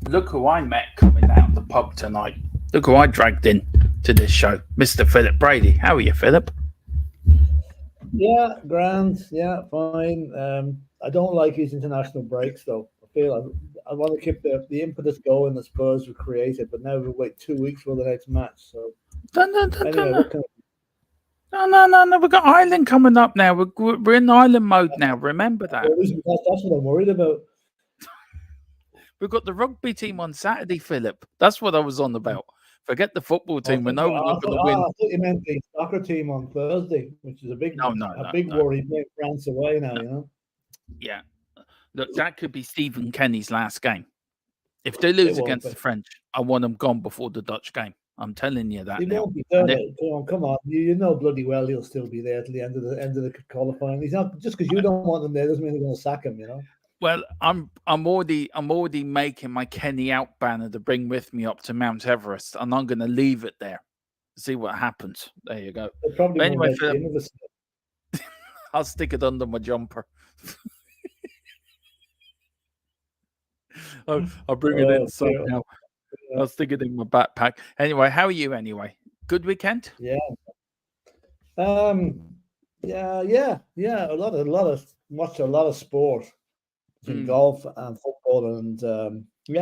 Look who I met coming out of the pub tonight. Look who I dragged in to this show, Mr. Philip Brady. How are you, Philip? Yeah, grand. Yeah, fine. I don't like these international breaks, though. I feel I want to keep the impetus going that Spurs were created, but now we wait 2 weeks for the next match. So No. We've got Ireland coming up now. We're in Ireland mode now. Remember that. That's what I'm worried about. We've got the rugby team on Saturday, Philip. That's what I was on about. Forget the football team. We know we're not going to win. I thought you meant the soccer team on Thursday, which is a big worry. France away now, you know. Yeah, look, that could be Stephen Kenny's last game. If they lose against the French, I want them gone before the Dutch game. I'm telling you that. He won't be there. Come on, you know bloody well he'll still be there till the end of the qualifying. He's not just because you don't want him there doesn't mean they're going to sack him, you know. Well, I'm already making my Kenny out banner to bring with me up to Mount Everest, and I'm going to leave it there. See what happens. There you go. But anyway, Philip, I'll stick it under my jumper. I'll bring it inside now. I'll stick it in my backpack. Anyway, how are you? Anyway, good weekend. Yeah. Yeah. Watched a lot of sport. In golf and football, and I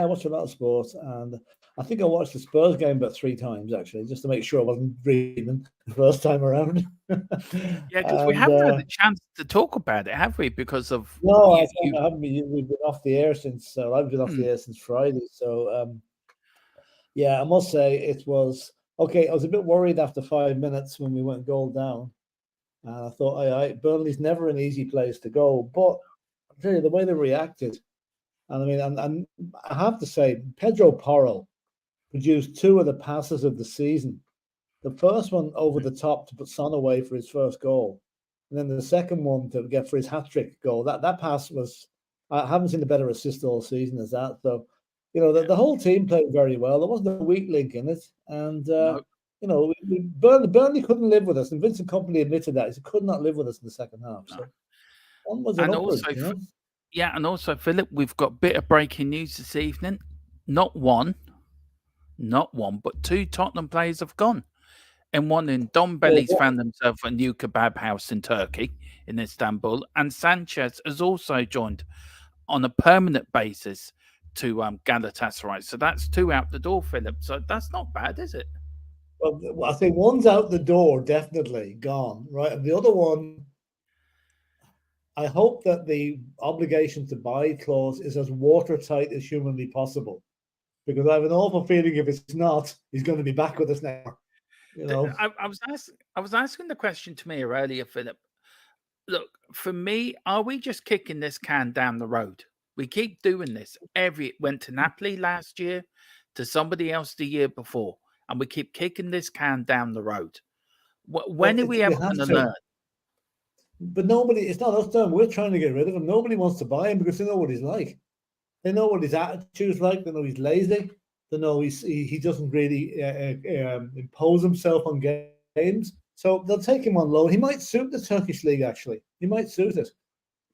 watched a lot of sports, and I think I watched the Spurs game about 3 times actually, just to make sure I wasn't dreaming the first time around. Yeah, because we haven't had a chance to talk about it, have we? Because of I haven't. We've been off the air since. I've been off the air since Friday. So I must say it was okay. I was a bit worried after 5 minutes when we went goal down, and I thought, Burnley's never an easy place to go, but tell you the way they reacted, and I mean, and I have to say, Pedro Porro produced 2 of the passes of the season. The first one over the top to put Son away for his first goal, and then the second one to get for his hat-trick goal. That pass was, I haven't seen a better assist all season as that. So, you know, the whole team played very well. There wasn't a weak link in it, and you know, Burnley couldn't live with us, and Vincent Kompany admitted that he could not live with us in the second half. So. And also, Philip, we've got a bit of breaking news this evening. Not one, but 2 Tottenham players have gone. And one in Dombelli's found himself a new kebab house in Turkey, in Istanbul. And Sanchez has also joined on a permanent basis to Galatasaray. So that's 2 out the door, Philip. So that's not bad, is it? Well, I think one's out the door, definitely gone, right? And the other one, I hope that the obligation to buy clause is as watertight as humanly possible, because I have an awful feeling if it's not, he's going to be back with us now. You know, I was asking the question to me earlier, Philip. Look, for me, are we just kicking this can down the road? We keep doing this. Went to Napoli last year, to somebody else the year before, and we keep kicking this can down the road. When are we ever going to learn? But it's not us done. We're trying to get rid of him. Nobody wants to buy him because they know what he's like. They know what his attitude's like. They know he's lazy. They know he doesn't really impose himself on games. So they'll take him on loan. He might suit the Turkish league, actually. He might suit it.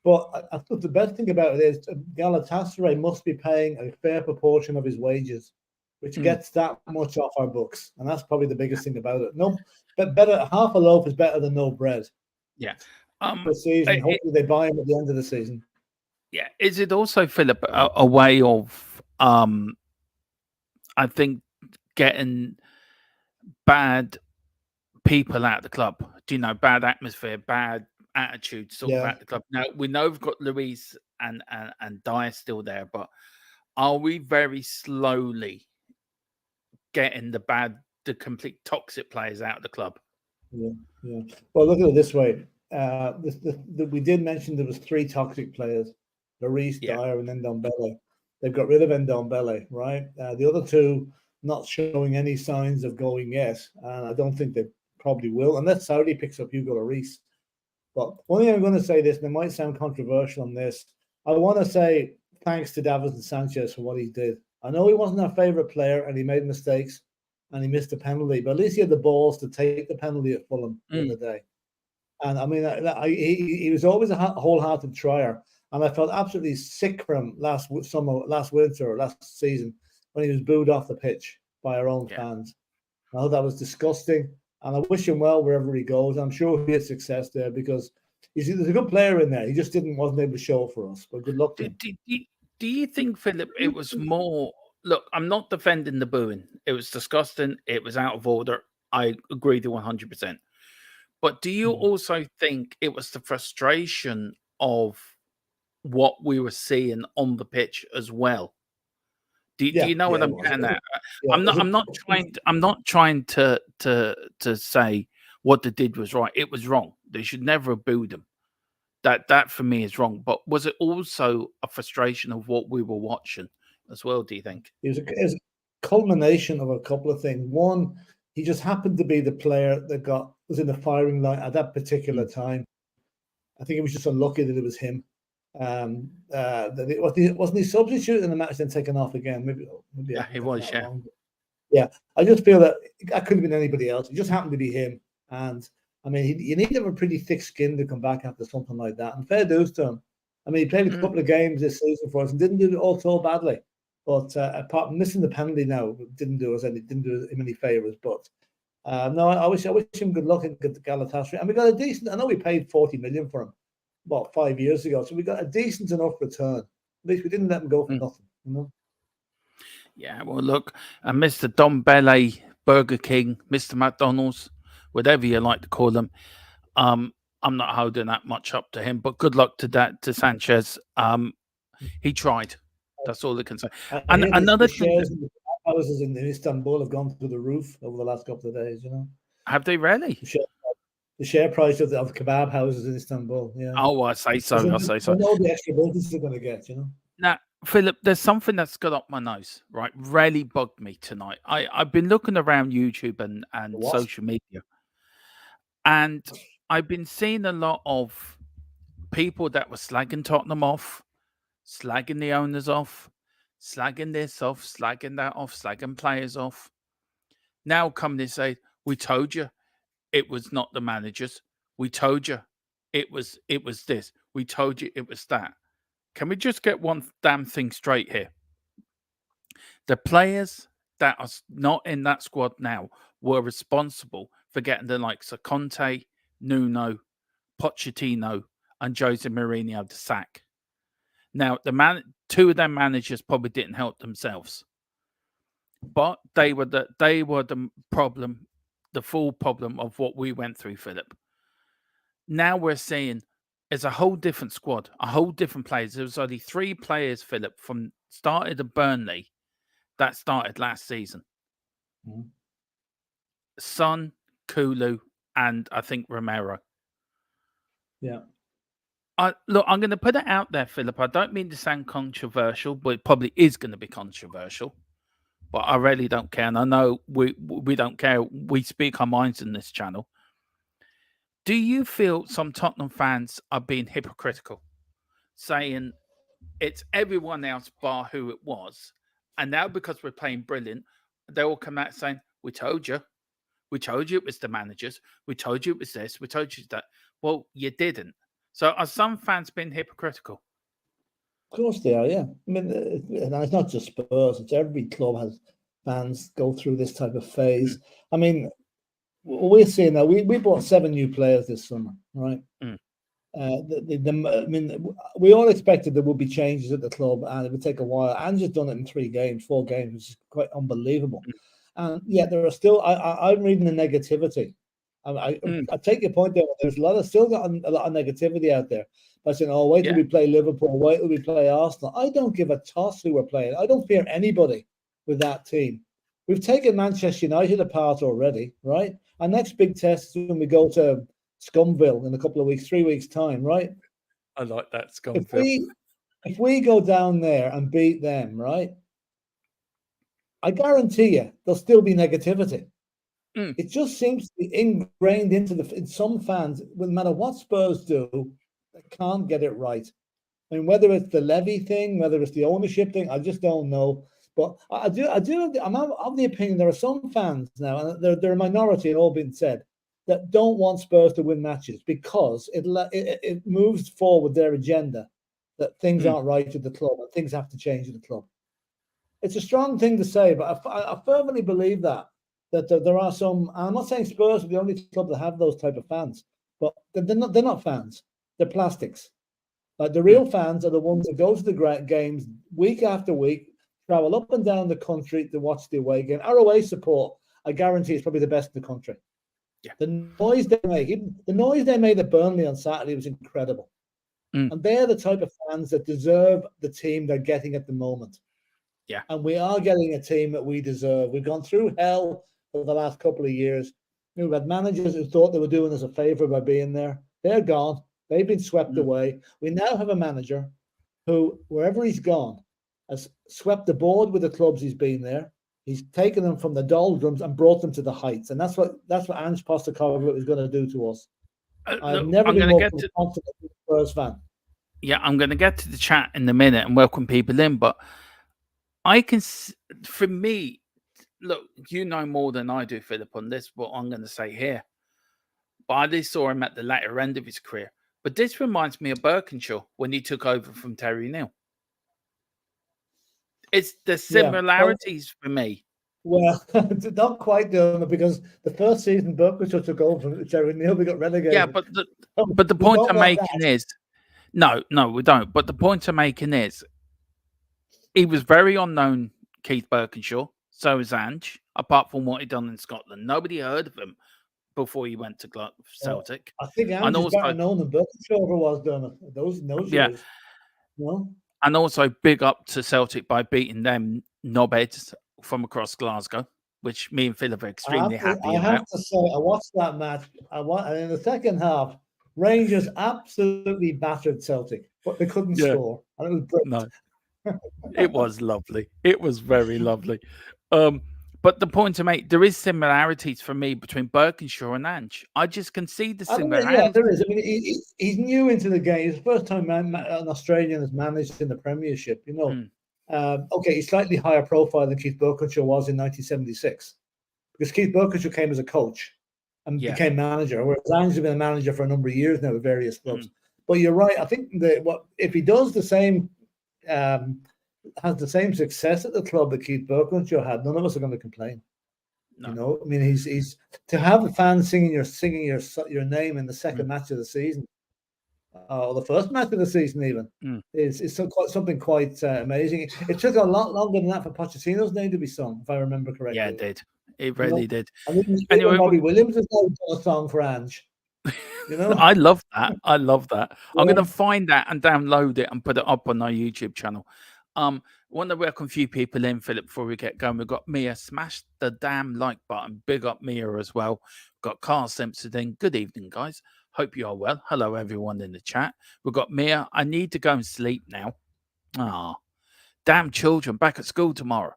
But I thought the best thing about it is Galatasaray must be paying a fair proportion of his wages, which Mm, gets that much off our books. And that's probably the biggest thing about it. No, but better, half a loaf is better than no bread yeah. for a season. Hopefully they buy him at the end of the season. Yeah. Is it also, Philip, a way of I think getting bad people out of the club? Do you know, bad atmosphere, bad attitude sort of Yeah. at the club. Now we know we've got Luis and Dyer still there, but are we very slowly getting the complete toxic players out of the club? Yeah, yeah. Well, look at it this way. We did mention there was three toxic players, Lloris, Yeah. Dyer, and Ndombele. They've got rid of Ndombele, right? The other two not showing any signs of going yet, and I don't think they probably will, unless Saudi picks up Hugo Lloris. But one thing I'm going to say this, and it might sound controversial on this, I want to say thanks to Davinson Sanchez for what he did. I know he wasn't our favourite player, and he made mistakes, and he missed a penalty, but at least he had the balls to take the penalty at Fulham the other day. And I mean, he was always a wholehearted trier, and I felt absolutely sick for him last winter, or last season when he was booed off the pitch by our own fans. I thought that was disgusting, and I wish him well wherever he goes. I'm sure he has success there because there's a good player in there. He just wasn't able to show for us. But good luck to him. Do you think, Philip, it was more? Look, I'm not defending the booing. It was disgusting. It was out of order. I agree to 100%. But do you also think it was the frustration of what we were seeing on the pitch as well? Do you know what it I'm was. getting at? Yeah, I'm not trying to say what they did was right. It was wrong. They should never have booed him. That for me is wrong. But was it also a frustration of what we were watching as well, do you think? it was a culmination of a couple of things. One, he just happened to be the player that was in the firing line at that particular time. I think it was just unlucky that it was him. Wasn't he substituted in the match, then taken off again? Maybe Yeah, he was. Yeah. wrong. Yeah, I just feel that could have been anybody else. It just happened to be him. And I mean, you need to have a pretty thick skin to come back after something like that. And fair dues to him. I mean, he played a couple of games this season for us and didn't do it all so badly. But apart from missing the penalty now, didn't do him any favors. But no, I wish him good luck in Galatasaray. And we got a decent. I know we paid 40 million for him, 5 years ago, so we got a decent enough return. At least we didn't let him go for nothing, you know. Yeah, well, look, and Mr. Dombele, Burger King, Mr. McDonald's, whatever you like to call him, I'm not holding that much up to him. But good luck to Sanchez. He tried. That's all I can say. And another thing, houses in Istanbul have gone through the roof over the last couple of days. You know, have they really? The share price of kebab houses in Istanbul. Yeah. Oh, I say so. I say so. I know the extra business they're going to get. You know. Now, Philip, there's something that's got up my nose. Right, really bugged me tonight. I've been looking around YouTube and social media, and I've been seeing a lot of people that were slagging Tottenham off, slagging the owners off, slagging this off, slagging that off, slagging players off. Now come and say, "We told you it was not the managers. We told you it was this. We told you it was that." Can we just get one damn thing straight here? The players that are not in that squad now were responsible for getting the likes of Conte, Nuno, Pochettino, and Jose Mourinho the sack. Now, two of their managers probably didn't help themselves, but they were the problem, the full problem of what we went through, Philip. Now we're seeing it's a whole different squad, a whole different players. There was only 3 players, Philip, from started at Burnley that started last season. Son, Kulu, and I think Romero. Yeah. Look, I'm going to put it out there, Philip. I don't mean to sound controversial, but it probably is going to be controversial. But I really don't care, and I know we don't care. We speak our minds in this channel. Do you feel some Tottenham fans are being hypocritical, saying it's everyone else bar who it was, and now because we're playing brilliant, they all come out saying, "We told you, We told you it was the managers. We told you it was this. We told you that. Well, you didn't. So are some fans being hypocritical? Of course they are, yeah. I mean, and it's not just Spurs, it's every club has fans go through this type of Mm, phase. I mean, we're seeing that we bought 7 new players this summer, right? mm, I mean, we all expected there would be changes at the club, and it would take a while. And just done it in 3 games, 4 games, which is quite unbelievable. mm, And yet there are still. I'm reading the negativity. mm. I take your point there. There's still got a lot of negativity out there. By saying, "Oh, wait till Yeah. we play Liverpool. Wait till we play Arsenal." I don't give a toss who we're playing. I don't fear anybody with that team. We've taken Manchester United apart already, right? Our next big test is when we go to Scumville in a couple of weeks, 3 weeks' time, right? I like that If Scunfield. we go down there and beat them, right? I guarantee you there'll still be negativity. Mm, It just seems to be ingrained in some fans, no matter what Spurs do, they can't get it right. I mean, whether it's the Levy thing, whether it's the ownership thing, I just don't know. But I'm of the opinion there are some fans now, and they're a minority, and all being said, that don't want Spurs to win matches because it moves forward their agenda that things mm, aren't right at the club and things have to change at the club. It's a strong thing to say, but I firmly believe that there are some. I'm not saying Spurs are the only club that have those type of fans, but they're not fans. They're plastics. Like the mm. real fans are the ones that go to the great games week after week, travel up and down the country to watch the away game. Our away support, I guarantee, is probably the best in the country. Yeah. The noise they make, the noise they made at Burnley on Saturday was incredible. Mm. And they're the type of fans that deserve the team they're getting at the moment. Yeah. And we are getting a team that we deserve. We've gone through hell for the last couple of years. We've had managers who thought they were doing us a favor by being there. They're gone. They've been swept Mm. away. We now have a manager who, wherever he's gone, has swept the board with the clubs he's been there. He's taken them from the doldrums and brought them to the heights. And that's what Ange Postecoglou is going to do to us. I've Look, never I'm been going to more get to confident as a Spurs fan. yeah, I'm going to get to the chat in a minute and welcome people in, but I can, for me, look, you know more than I do, Philip, on this. What I'm going to say here, but I just saw him at the latter end of his career. But this reminds me of Birkinshaw when he took over from Terry Neal. It's the Yeah. similarities for me. Well, not quite doing it because the first season Birkinshaw took over from Terry Neal, we got Yeah, relegated. but the We point don't I'm want making that. is no, we don't. But the point I'm making is he was very unknown, Keith Birkinshaw. So is Ange, apart from what he'd done in Scotland. Nobody heard of him before he went to Celtic. I think And Ange is better also, known than Birkinshaw ever was doing it. Those yeah, years. No? and also big up to Celtic by beating them knobheads from across Glasgow, which me and Philip are extremely happy I have about. to say, I watched that match. And in the second half, Rangers absolutely battered Celtic, but they couldn't Yeah, score. And it was brilliant. no, it was lovely. It was very lovely. Um, but the point to make, there is similarities for me between Birkinshaw and Ange. I just can see the I mean, yeah, similarities. there is. I mean, he's new into the game. It's the first time an Australian has managed in the Premiership. Mm, Okay, he's slightly higher profile than Keith Birkinshaw was in 1976 because Keith Birkinshaw came as a coach and yeah. became manager, whereas Ange has been a manager for a number of years now with various clubs. Mm, But you're right. I think if he does the same, has the same success at the club that Keith Birkinshaw had, none of us are going to complain. no. I mean, he's to have the fans singing your name in the second Mm, match of the season, or the first match of the season, even mm. is something quite amazing. It took a lot longer than that for Pochettino's name to be sung, if I remember Yeah, correctly. it did. It You know, really did. and even Anyway, Robbie Williams has done a song for Ange. You know, I love that. I love that. I'm yeah. gonna find that and download it and put it up on our YouTube channel. Want to welcome a few people in, Philip, before we get going. We've got Mia. Smash the damn like button. Big up Mia as well. Got Carl Simpson in. Good evening, guys. Hope you are well. Hello, everyone in the chat. We've got Mia. I need to go and sleep now. Ah, damn children back at school tomorrow.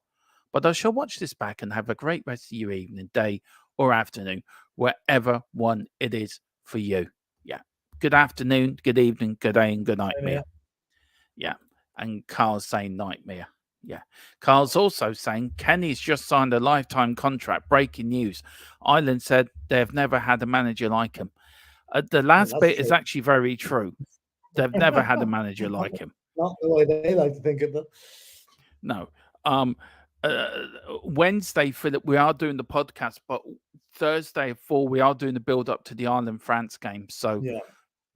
But I shall watch this back and have a great rest of your evening, day, or afternoon, wherever one it is for you. Yeah. Good afternoon, good evening, good day, and good night, Mia. Yeah. And Carl's saying night, Mia. Yeah. Carl's also saying Kenny's just signed a lifetime contract. Breaking news. Ireland said they've never had a manager like him. The last That's bit is true. actually very true. They've never had a manager like him. Not the way they like to think of it. No. Um, Wednesday, Philip, we are doing the podcast, but Thursday at 4, we are doing the build up to the Ireland France game. So Yeah.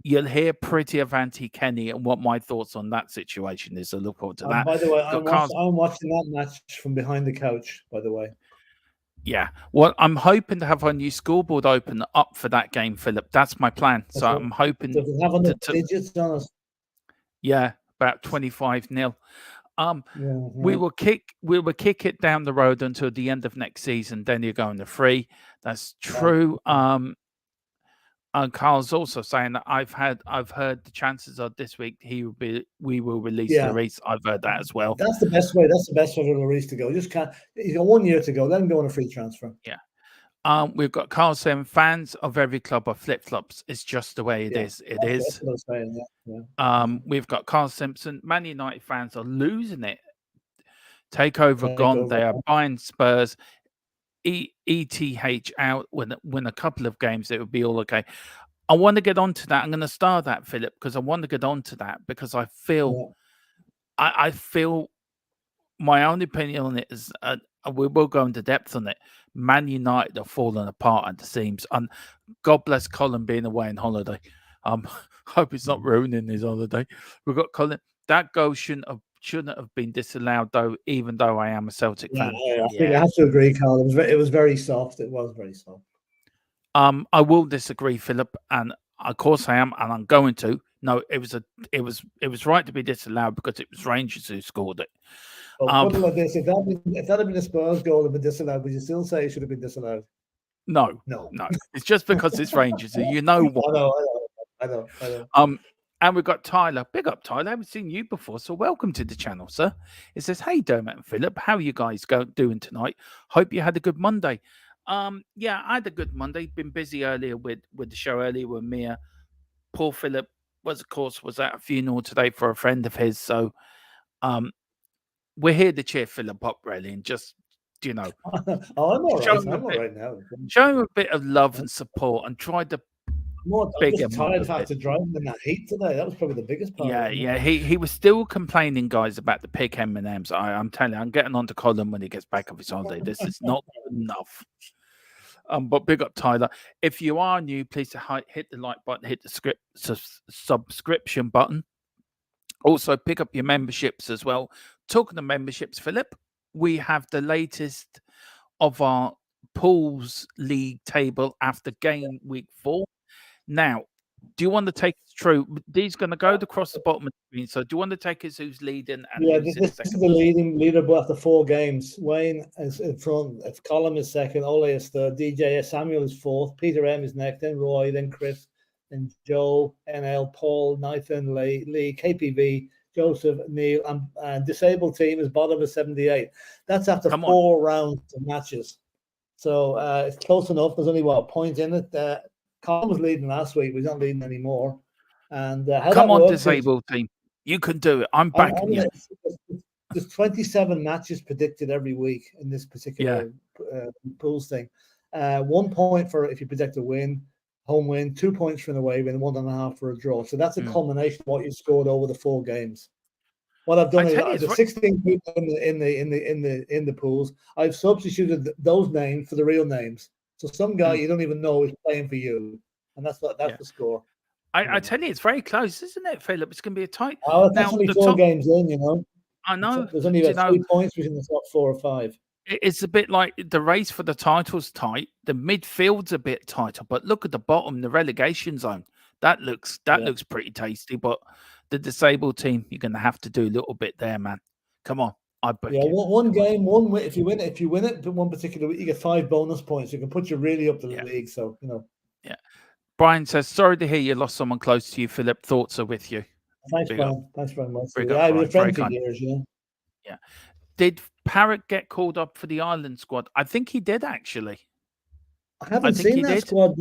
you'll hear pretty of Auntie Kenny and what my thoughts on that situation is. I look forward to that. By the way, Got I'm watching that match from behind the couch, by the way. Yeah. Well, I'm hoping to have our new scoreboard open up for that game, Philip. That's my plan. So I'm hoping Does it have enough digits on it? Yeah, about 25-0. We Yeah. will kick it down the road until the end of next season. Then you're going to free. That's true. And Carl's also saying that I've heard the chances are this week we will release Lloris. I've heard that as well. That's the best way. That's the best way for Lloris to go. Just can't. He's got 1 year to go. Let him go on a free transfer. Yeah. We've got Carl saying fans of every club are flip flops. It's just the way it is. It is. That's what I was saying. Yeah. We've got Carl Simpson. Man United fans are losing it. Takeover gone. They are buying Spurs. ETH out. Win a couple of games, it would be all okay. I want to get onto that. I'm going to star that, Philip, because I want to get onto that because I feel, I feel my own opinion on it is, we will go into depth on it. Man United are falling apart at the seams, and God bless Colin being away on holiday. Hope it's not ruining his holiday. We've got Colin. That goal shouldn't have been disallowed, though. Even though I am a Celtic fan, I think I have to agree, Carl. It was very soft. It was very soft. I will disagree, Philip, and of course I am, and I'm going to. No, it was right to be disallowed because it was Rangers who scored it. Well, put it like this: if that had been a Spurs goal and been disallowed, would you still say it should have been disallowed? No. It's just because it's Rangers. You know what? I know. And we've got Tyler. Big up, Tyler. I haven't seen you before, so welcome to the channel, sir. It says, "Hey, Dermot and Philip, how are you guys doing tonight? Hope you had a good Monday." Yeah, I had a good Monday. Been busy earlier with the show earlier with Mia. Poor Philip was at a funeral today for a friend of his, so we're here to cheer Philip up, really, and just I'm all right. I'm all right now. Show him a bit of love and support, and try to. I'm just tired after driving in that heat today. That was probably the biggest part. Yeah. He was still complaining, guys, about the pig M&Ms. I'm telling you, I'm getting on to Colin when he gets back off his holiday. This is not good enough. But big up, Tyler. If you are new, please hit the like button, hit the subscription button. Also, pick up your memberships as well. Talking of memberships, Philip, we have the latest of our pools league table after game week 4. Now, do you want to take us through? These going to go across the bottom of the screen. So, do you want to take us who's leading? And this is the leaderboard after 4 games. Wayne is in front. If Colin is second, Ole is third, DJ Samuel is fourth, Peter M is next, then Roy, then Chris, then Joe, NL, Paul, Nathan, Lee, KPV, Joseph, Neil, and disabled team is bottom of 78. That's after 4 rounds of matches. So it's close enough. There's only a point in it. Colin was leading last week. He's not leading anymore. And come on, disabled team, you can do it. I'm backing you. There's 27 matches predicted every week in this particular pools thing. 1 point for if you predict a win, home win, 2 points for an away win, 1.5 for a draw. So that's a culmination of what you scored over the 4 games. What I've done is there's 16 people in the pools. I've substituted those names for the real names. So some guy you don't even know is playing for you, and that's the score. I tell you, it's very close, isn't it, Philip? It's going to be a tight. Oh, it's only 4 games in, you know. I know. There's only about 3 points between the top 4 or 5. It's a bit like the race for the title's tight. The midfield's a bit tighter, but look at the bottom, the relegation zone. That looks pretty tasty. But the disabled team, you're going to have to do a little bit there, man. Come on. One game, one win. If you win it, one particular week, you get 5 bonus points. You can put you really up to the league. So Yeah. Brian says, "Sorry to hear you lost someone close to you, Philip. Thoughts are with you." Thanks, Brian. Thanks very much. I was a friend for years. Yeah. Did Parrott get called up for the Ireland squad? I think he did, actually. I haven't seen that squad.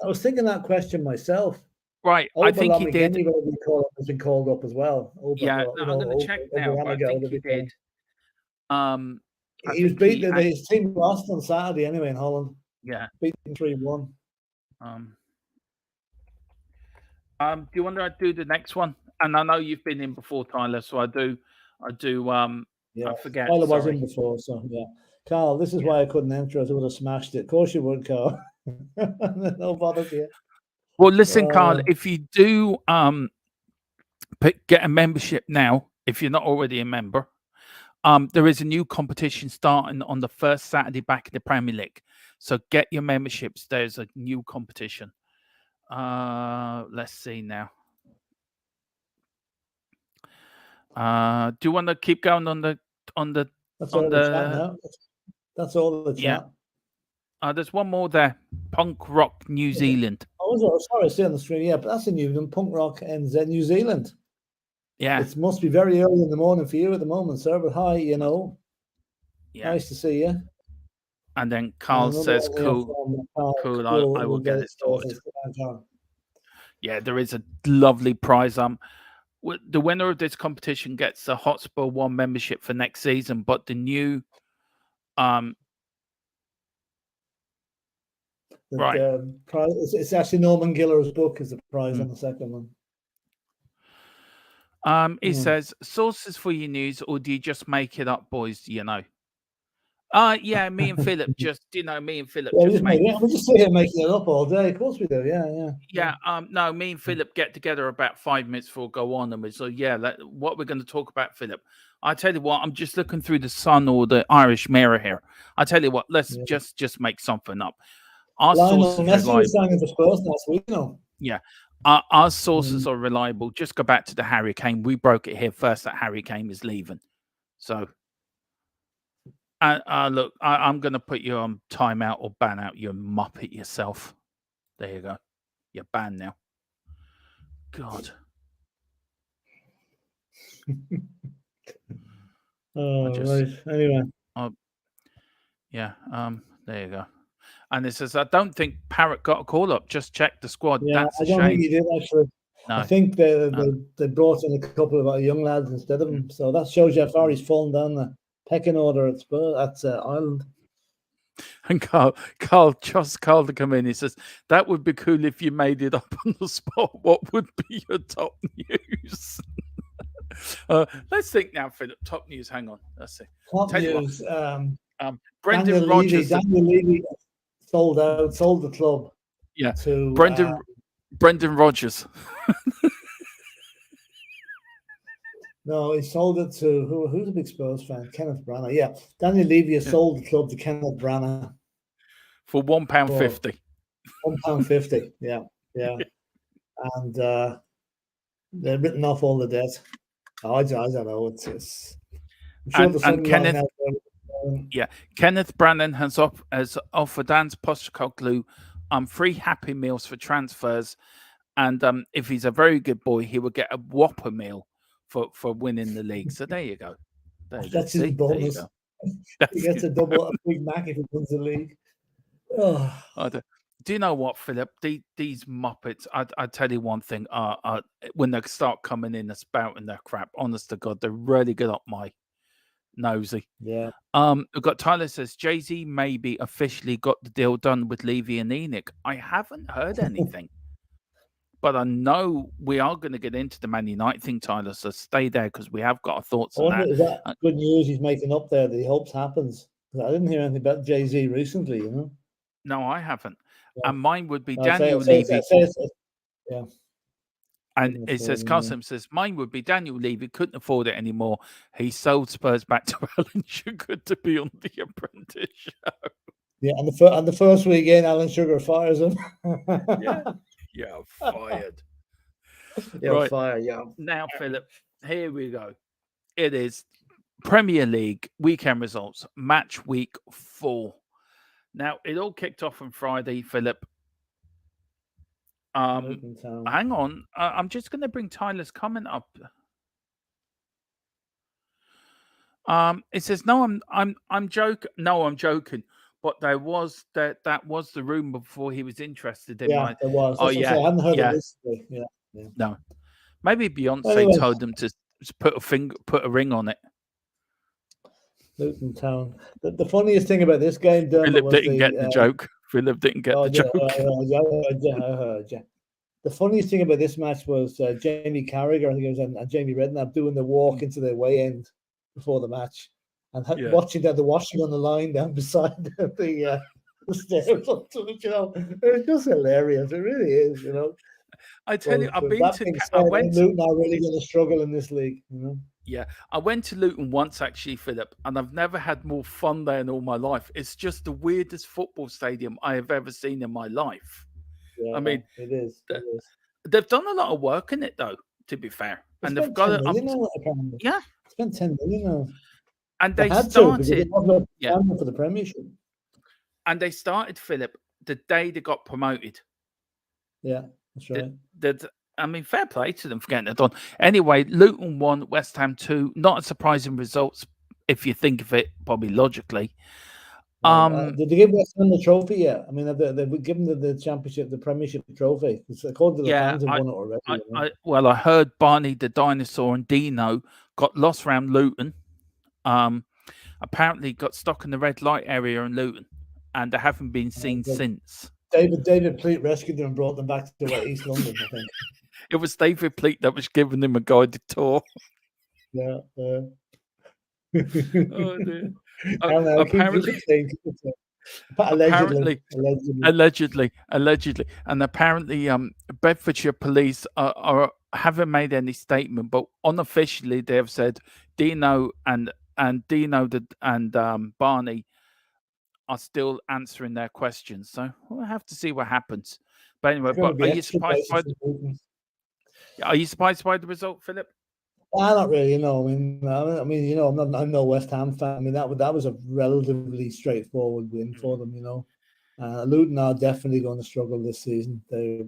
I was thinking that question myself. Right, I think he did. Has been called up as well. I'm going to check now. I think he did. I He was think he, beaten. His team lost on Saturday anyway in Holland. yeah. Beaten 3-1. Do you want to do the next one? And I know you've been in before, Tyler, so I do. Yeah, I forget. Tyler was Sorry. in before, so yeah. Carl, this is why I couldn't enter it. I would have smashed it. Of course you would, Carl. No bother to you. Well, listen, Carl, if you do get a membership now, if you're not already a member, there is a new competition starting on the first Saturday back in the Premier League. So get your memberships. There's a new competition. Let's see now. Do you want to keep going on the That's all the chat now. That's all the chat. There's one more there. Punk Rock New Zealand. Oh, sorry, I see on the screen. Yeah, but that's a new one. Punk Rock NZ New Zealand. Yeah. It must be very early in the morning for you at the moment, sir. But hi, you know. Yeah. Nice to see you. And then Carl says, cool. I will get it sorted. Yeah, there is a lovely prize. The winner of this competition gets a Hotspur 1 membership for next season, but the new the prize, it's actually Norman Giller's book is the prize on the second one. He says, sources for your news, or do you just make it up, boys? You know. Yeah, me and Philip just, me and Philip we just sit here making it up all day. Of course we do. Yeah. No, me and Philip get together about 5 minutes before go on, and we so what we're going to talk about, Philip. I tell you what, I'm just looking through the Sun or the Irish Mirror here. I tell you what, let's just make something up. Our sources last week, Yeah. Our sources are reliable. Just go back to the Harry Kane. We broke it here first that Harry Kane is leaving. So, look, I'm going to put you on timeout or ban out. You muppet yourself. There you go. You're banned now. God. Right. Anyway. Yeah. There you go. And it says, I don't think Parrott got a call up. Just check the squad. Yeah, that's a I don't shame. think he did actually. No. I think they brought in a couple of young lads instead of him. So that shows you how far he's fallen down the pecking order at Ireland. And Carl to come in. He says, that would be cool if you made it up on the spot. What would be your top news? Let's think now, Philip. Top news. Hang on. Let's see. Top news. Brendan Rodgers. Daniel Levy sold the club. Yeah. To Brendan Rodgers. No, he sold it to who's a big Spurs fan? Kenneth Branagh. Yeah, Daniel Levy has sold the club to Kenneth Branagh for £1.50. £1.50. Yeah. And they're written off all the debt. I don't know. It's I'm sure and Kenneth. Kenneth Branagh has offered Ange Postecoglou 3 Happy Meals for transfers, and if he's a very good boy, he will get a Whopper meal for winning the league. So there you go. That's his bonus. He gets a Big Mac if he wins the league. Oh. Do you know what, Philip? These Muppets, I tell you one thing, when they start coming in and spouting their crap, honest to God, they're really good up my nosy. Yeah. We've got Tyler says, Jay-Z maybe officially got the deal done with Levy and Enoch. I haven't heard anything. But I know we are going to get into the Man United thing, Tyler, so stay there because we have got our thoughts on that. Is that good news he's making up there that he hopes happens? I didn't hear anything about Jay-Z recently, you know? No, I haven't. Yeah. And mine would be Daniel Levy. Yeah. And it says, Carson says, mine would be Daniel Levy, couldn't afford it anymore. He sold Spurs back to Alan Sugar to be on The Apprentice show. Yeah, and the first weekend, Alan Sugar fires him. Yeah, fired. Right. Fired, yeah. Now, Philip, here we go. It is Premier League weekend results, match week 4. Now, it all kicked off on Friday, Philip. Hang on. I'm just going to bring Tyler's comment up. It says, no, I'm joking. No, I'm joking. But that was the rumor before he was interested in mine. There was. I hadn't heard of this. Yeah. No. Maybe Beyonce told them to put a ring on it. Luton Town. The funniest thing about this game, Dermot, Philip was didn't get the the joke. Philip didn't get oh the yeah, joke. I heard you. The funniest thing about this match was Jamie Carragher, I think it was, and Jamie Redknapp doing the walk into the weigh end before the match, and Yeah. watching the washing on the line down beside the stairs up to it. You know, it's just hilarious. It really is. You know. I tell you, I've been That to. being I said, went. Luton are really going to struggle in this league. You know. Yeah, I went to Luton once actually, Philip, and I've never had more fun there in all my life. It's just the weirdest football stadium I have ever seen in my life. I Yeah, mean, it is. It th- is. they've done a lot of work in it, though. To be fair, They and they've spent got 10 it up. million on it, apparently. Yeah, Spent 10 million on it. and They they had to because it started. wasn't Yeah, up for the Premiership. and they started Philip the day they got promoted. Yeah, that's That right. that I mean, fair play to them for getting it done. Anyway, Luton won, West Ham 2. Not a surprising results if you think of it, probably logically. Did they give West Ham the trophy yet? I mean, they've given the championship, the Premiership trophy. Because according to the Yeah, fans, have won it already. I heard Barney the dinosaur and Dino got lost around Luton. Apparently got stuck in the red light area in Luton, and they haven't been seen since. David Pleat rescued them and brought them back to East London, I think. It was David Pleat that was giving them a guided tour. Yeah. Oh dear. I don't know. Apparently, Allegedly. allegedly, and apparently, Bedfordshire police haven't made any statement, but unofficially they have said Dino and Barney are still answering their questions. So we'll have to see what happens. But anyway, It's going to be are you extra surprised by the result, Philip? Not really. No, I mean, you know, I'm no West Ham fan. I mean, that was a relatively straightforward win for them. You know, Luton are definitely going to struggle this season. They're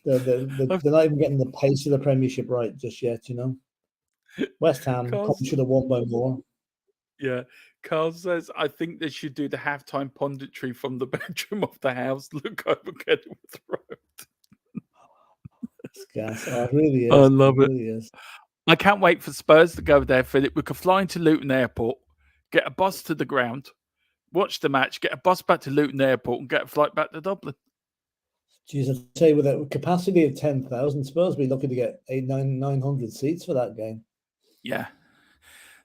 not even getting the pace of the Premiership right just yet. You know, West Ham should have won by more. Yeah, Carl says, I think they should do the halftime punditry from the bedroom of the house. Look over getting throat. It's gas. Oh, it really is. I love it. Really is. I can't wait for Spurs to go there, Philip. We could fly into Luton Airport, get a bus to the ground, watch the match, get a bus back to Luton Airport, and get a flight back to Dublin. Jeez, I'd say with a capacity of 10,000, Spurs be lucky to get 900 seats for that game. Yeah.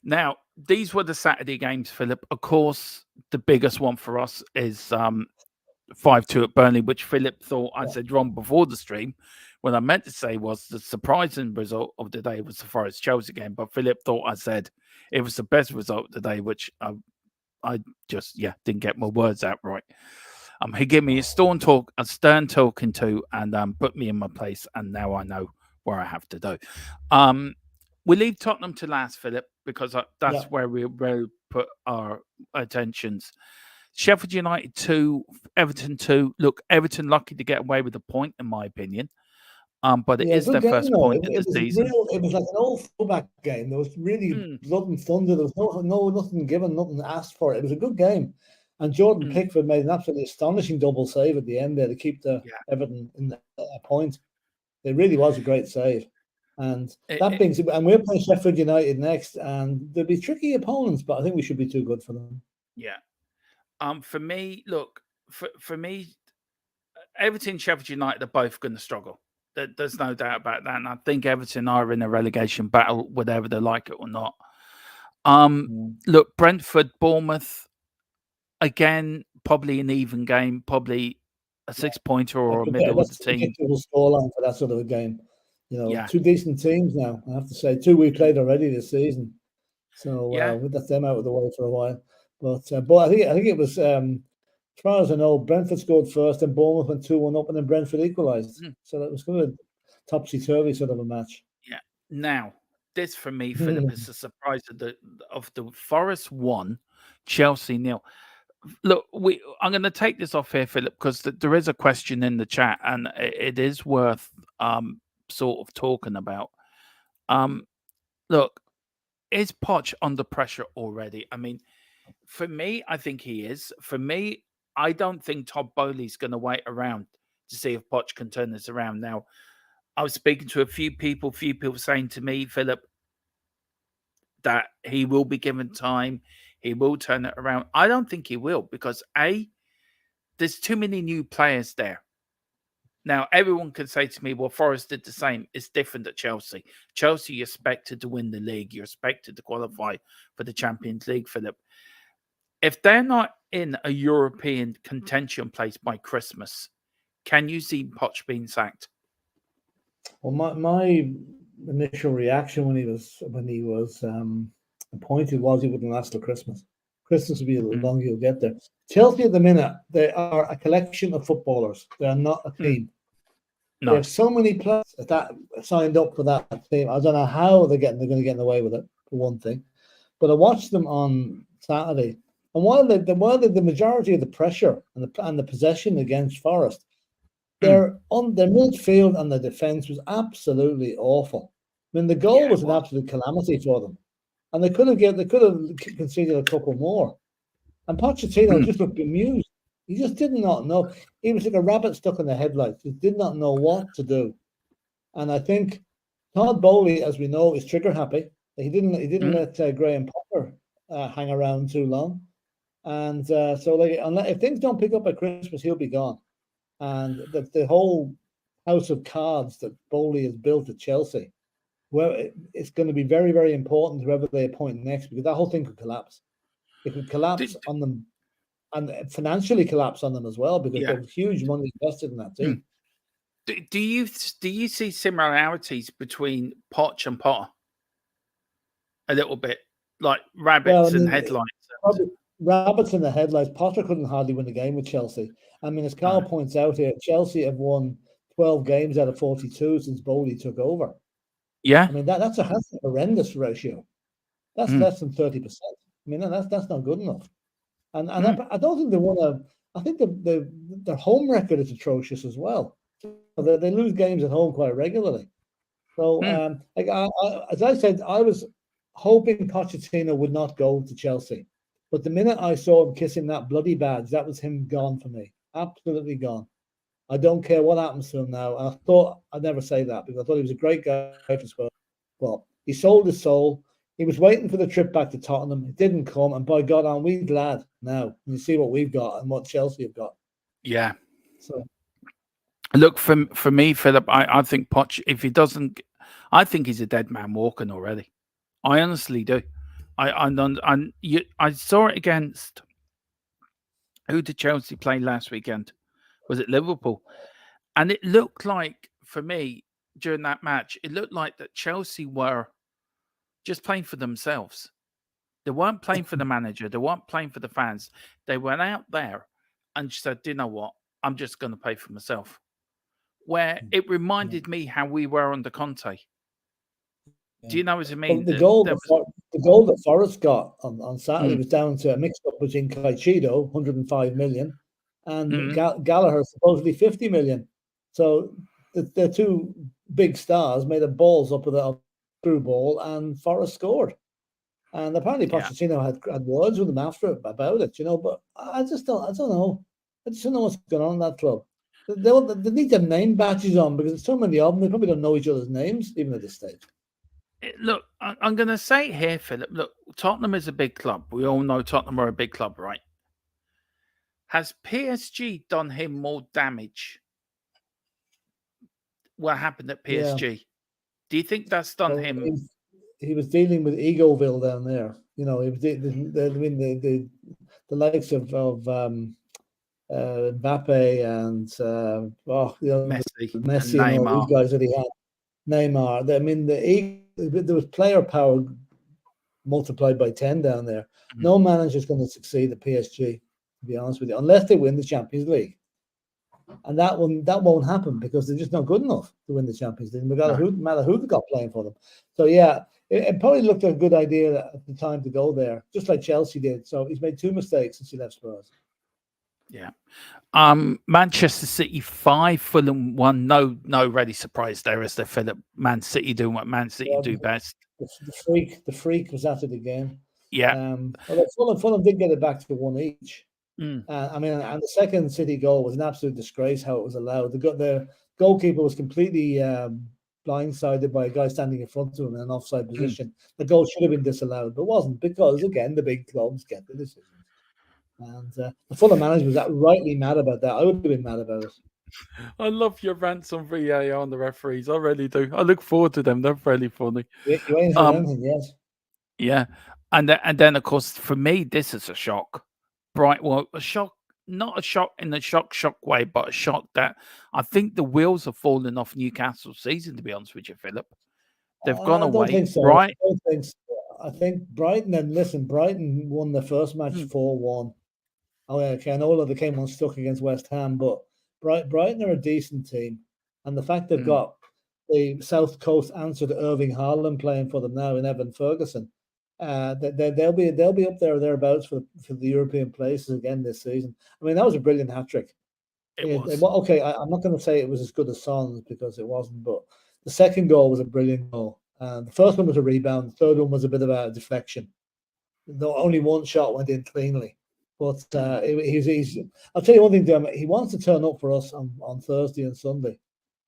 Now, these were the Saturday games, Philip. Of course, the biggest one for us is 5-2 at Burnley, which Philip thought I said wrong before the stream. What I meant to say was the surprising result of the day was the Forest Chelsea game, but Philip thought I said it was the best result of the day, which I just didn't get my words out right. He gave me a stern talking to, and put me in my place, and now I know where I have to do. We leave Tottenham to last, Philip, because that's where we put our attentions. Sheffield United 2, Everton 2. Look, Everton lucky to get away with a point, in my opinion. But it is their first point of the season. It was like an old throwback game. There was really blood and thunder. There was nothing given, nothing asked for. It was a good game. And Jordan Pickford made an absolutely astonishing double save at the end there to keep the Everton in a point. It really was a great save. And and we're playing Sheffield United next, and they'll be tricky opponents, but I think we should be too good for them. Yeah. For me, look, for me, Everton and Sheffield United are both going to struggle. There's no doubt about that. And I think Everton are in a relegation battle, whether they like it or not. Look, Brentford, Bournemouth, again, probably an even game, probably a 6-pointer or a middle of the team. Scoreline for that sort of a game. You know, two decent teams now. I have to say, two we played already this season. So we got them out of the way for a while. But I think it was, as far as I know, Brentford scored first, and Bournemouth went 2-1 up, and then Brentford equalised. So that was kind of a topsy-turvy sort of a match. Yeah. Now, this for me, Philip, is a surprise of the Forest 1, Chelsea 0. Look, I'm going to take this off here, Philip, because there is a question in the chat, and it is worth sort of talking about. Look, is Poch under pressure already? I mean, for me, I think he is. For me, I don't think Todd Bowley's going to wait around to see if Poch can turn this around. Now, I was speaking to a few people saying to me, Philip, that he will be given time. He will turn it around. I don't think he will because there's too many new players there. Now, everyone can say to me, well, Forest did the same. It's different at Chelsea. Chelsea, you're expected to win the league. You're expected to qualify for the Champions League, Philip. If they're not in a European contention place by Christmas, can you see Poch being sacked? Well, my initial reaction when he was appointed was he wouldn't last till Christmas. Christmas will be the longer you'll get there. Chelsea at the minute, they are a collection of footballers. They are not a team. No. They have so many players that signed up for that team. I don't know how they're going to get away with it, for one thing. But I watched them on Saturday, and while the majority of the pressure and the possession against Forest, their midfield and the defense was absolutely awful. I mean, the goal was an absolute calamity for them, and they could have conceded a couple more. And Pochettino just looked bemused. He just did not know. He was like a rabbit stuck in the headlights. He did not know what to do. And I think Todd Bowley, as we know, is trigger happy. He didn't let Graham Potter hang around too long. And so if things don't pick up at Christmas, he'll be gone. And the whole house of cards that Bowley has built at Chelsea, well, it's going to be very, very important whoever they appoint next, because that whole thing could collapse. It could collapse on them, and financially collapse on them as well, because there's huge money invested in that team. Do you see similarities between Poch and Potter? A little bit, like rabbits and headlights. Rabbits in the headlights. Potter couldn't hardly win a game with Chelsea. I mean, as Carl points out here, Chelsea have won 12 games out of 42 since Bowley took over. Yeah, I mean that's a horrendous ratio. That's less than 30%. I mean, that's not good enough. And I don't think they want to. I think their home record is atrocious as well. They lose games at home quite regularly. So, as I said, I was hoping Pochettino would not go to Chelsea, but the minute I saw him kissing that bloody badge, that was him gone for me. Absolutely gone. I don't care what happens to him now. I thought I'd never say that, because I thought he was a great guy for Spurs. Well, he sold his soul. He was waiting for the trip back to Tottenham. It didn't come, and by God, aren't we glad now? You see what we've got and what Chelsea have got. Yeah. So, look, for me, Philip, I think Poch, if he doesn't, I think he's a dead man walking already. I honestly do. I saw it against, who did Chelsea play last weekend? Was it Liverpool? And it looked like, for me, during that match, it looked like that Chelsea were just playing for themselves. They weren't playing for the manager. They weren't playing for the fans. They went out there and said, you know what? I'm just going to play for myself. Where it reminded me how we were under Conte. Do you know what I mean? Well, the goal that Forest got on Saturday was down to a mix-up between Caicedo, 105 million, and Gallagher, supposedly 50 million. So the two big stars made a balls up with a through ball, and Forest scored. And apparently Pochettino had words with him after about it, but I don't know. I just don't know what's going on in that club. They need to have name badges on, because there's so many of them. They probably don't know each other's names, even at this stage. Look, I'm going to say it here, Philip. Look, Tottenham is a big club. We all know Tottenham are a big club, right? Has PSG done him more damage? What happened at PSG? Yeah. Do you think that's done him? He was dealing with Egoville down there. He was the likes of Mbappe and Messi and all these guys that he had. Neymar. There was player power multiplied by 10 down there. No manager is going to succeed at PSG, to be honest with you, unless they win the Champions League. And that won't happen, because they're just not good enough to win the Champions League, no matter who they got playing for them. So it probably looked like a good idea at the time to go there, just like Chelsea did. So he's made 2 mistakes since he left Spurs. Yeah. Manchester City 5, Fulham 1. No really surprise there, is there, Philip? Man City doing what Man City do best. The freak was after the game. Yeah. Fulham did get it back to 1 each. And the second City goal was an absolute disgrace how it was allowed. The goalkeeper was completely blindsided by a guy standing in front of him in an offside mm. position. The goal should have been disallowed, but wasn't because, again, the big clubs get the decisions. And the Fulham manager was rightly mad about that. I would have been mad about it. I love your rants on VAR and the referees. I really do. I look forward to them. They're really funny. You ain't heard Um, anything yet. yeah, and then of course for me this is a shock. Well, a shock, not a shock in the shock way, but a shock that I think the wheels are falling off Newcastle's season. To be honest with you, Philip, they've gone I don't away. think so. Right? I don't think so. I think Brighton, and listen, Brighton won the first match Mm, 4-1. Oh, yeah, okay. I know they came unstuck against West Ham, but Brighton are a decent team. And the fact they've mm, got the South Coast answer to Irving Haaland playing for them now in Evan Ferguson, they'll be up there or thereabouts for the European places again this season. I mean, that was a brilliant hat trick. it was. Okay, I'm not going to say it was as good as Son's because it wasn't, but the second goal was a brilliant goal. And the first one was a rebound. The third one was a bit of a deflection. Only one shot went in cleanly. But Mm, he's. I'll tell you one thing, Dermot. He wants to turn up for us on Thursday and Sunday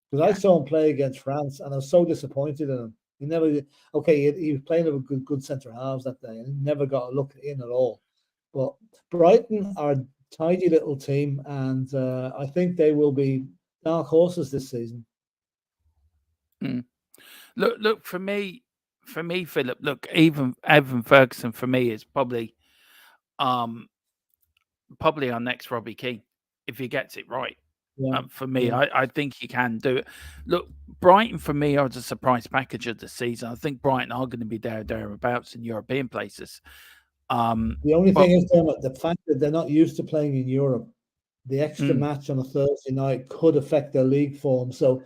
because I yeah. saw him play against France and I was so disappointed in him. He never. Okay, he was playing with good centre halves that day and he never got a look in at all. But Brighton are a tidy little team, and I think they will be dark horses this season. Mm. Look for me, Philip. Look, even Evan Ferguson for me is um probably our next Robbie Keane if he gets it right. Yeah, For me, yeah. I think he can do it. Look, Brighton for me are the surprise package of the season. I think Brighton are going to be thereabouts in European places. The only But thing is, Dermot, the fact that they're not used to playing in Europe, the extra mm, match on a Thursday night could affect their league form. So,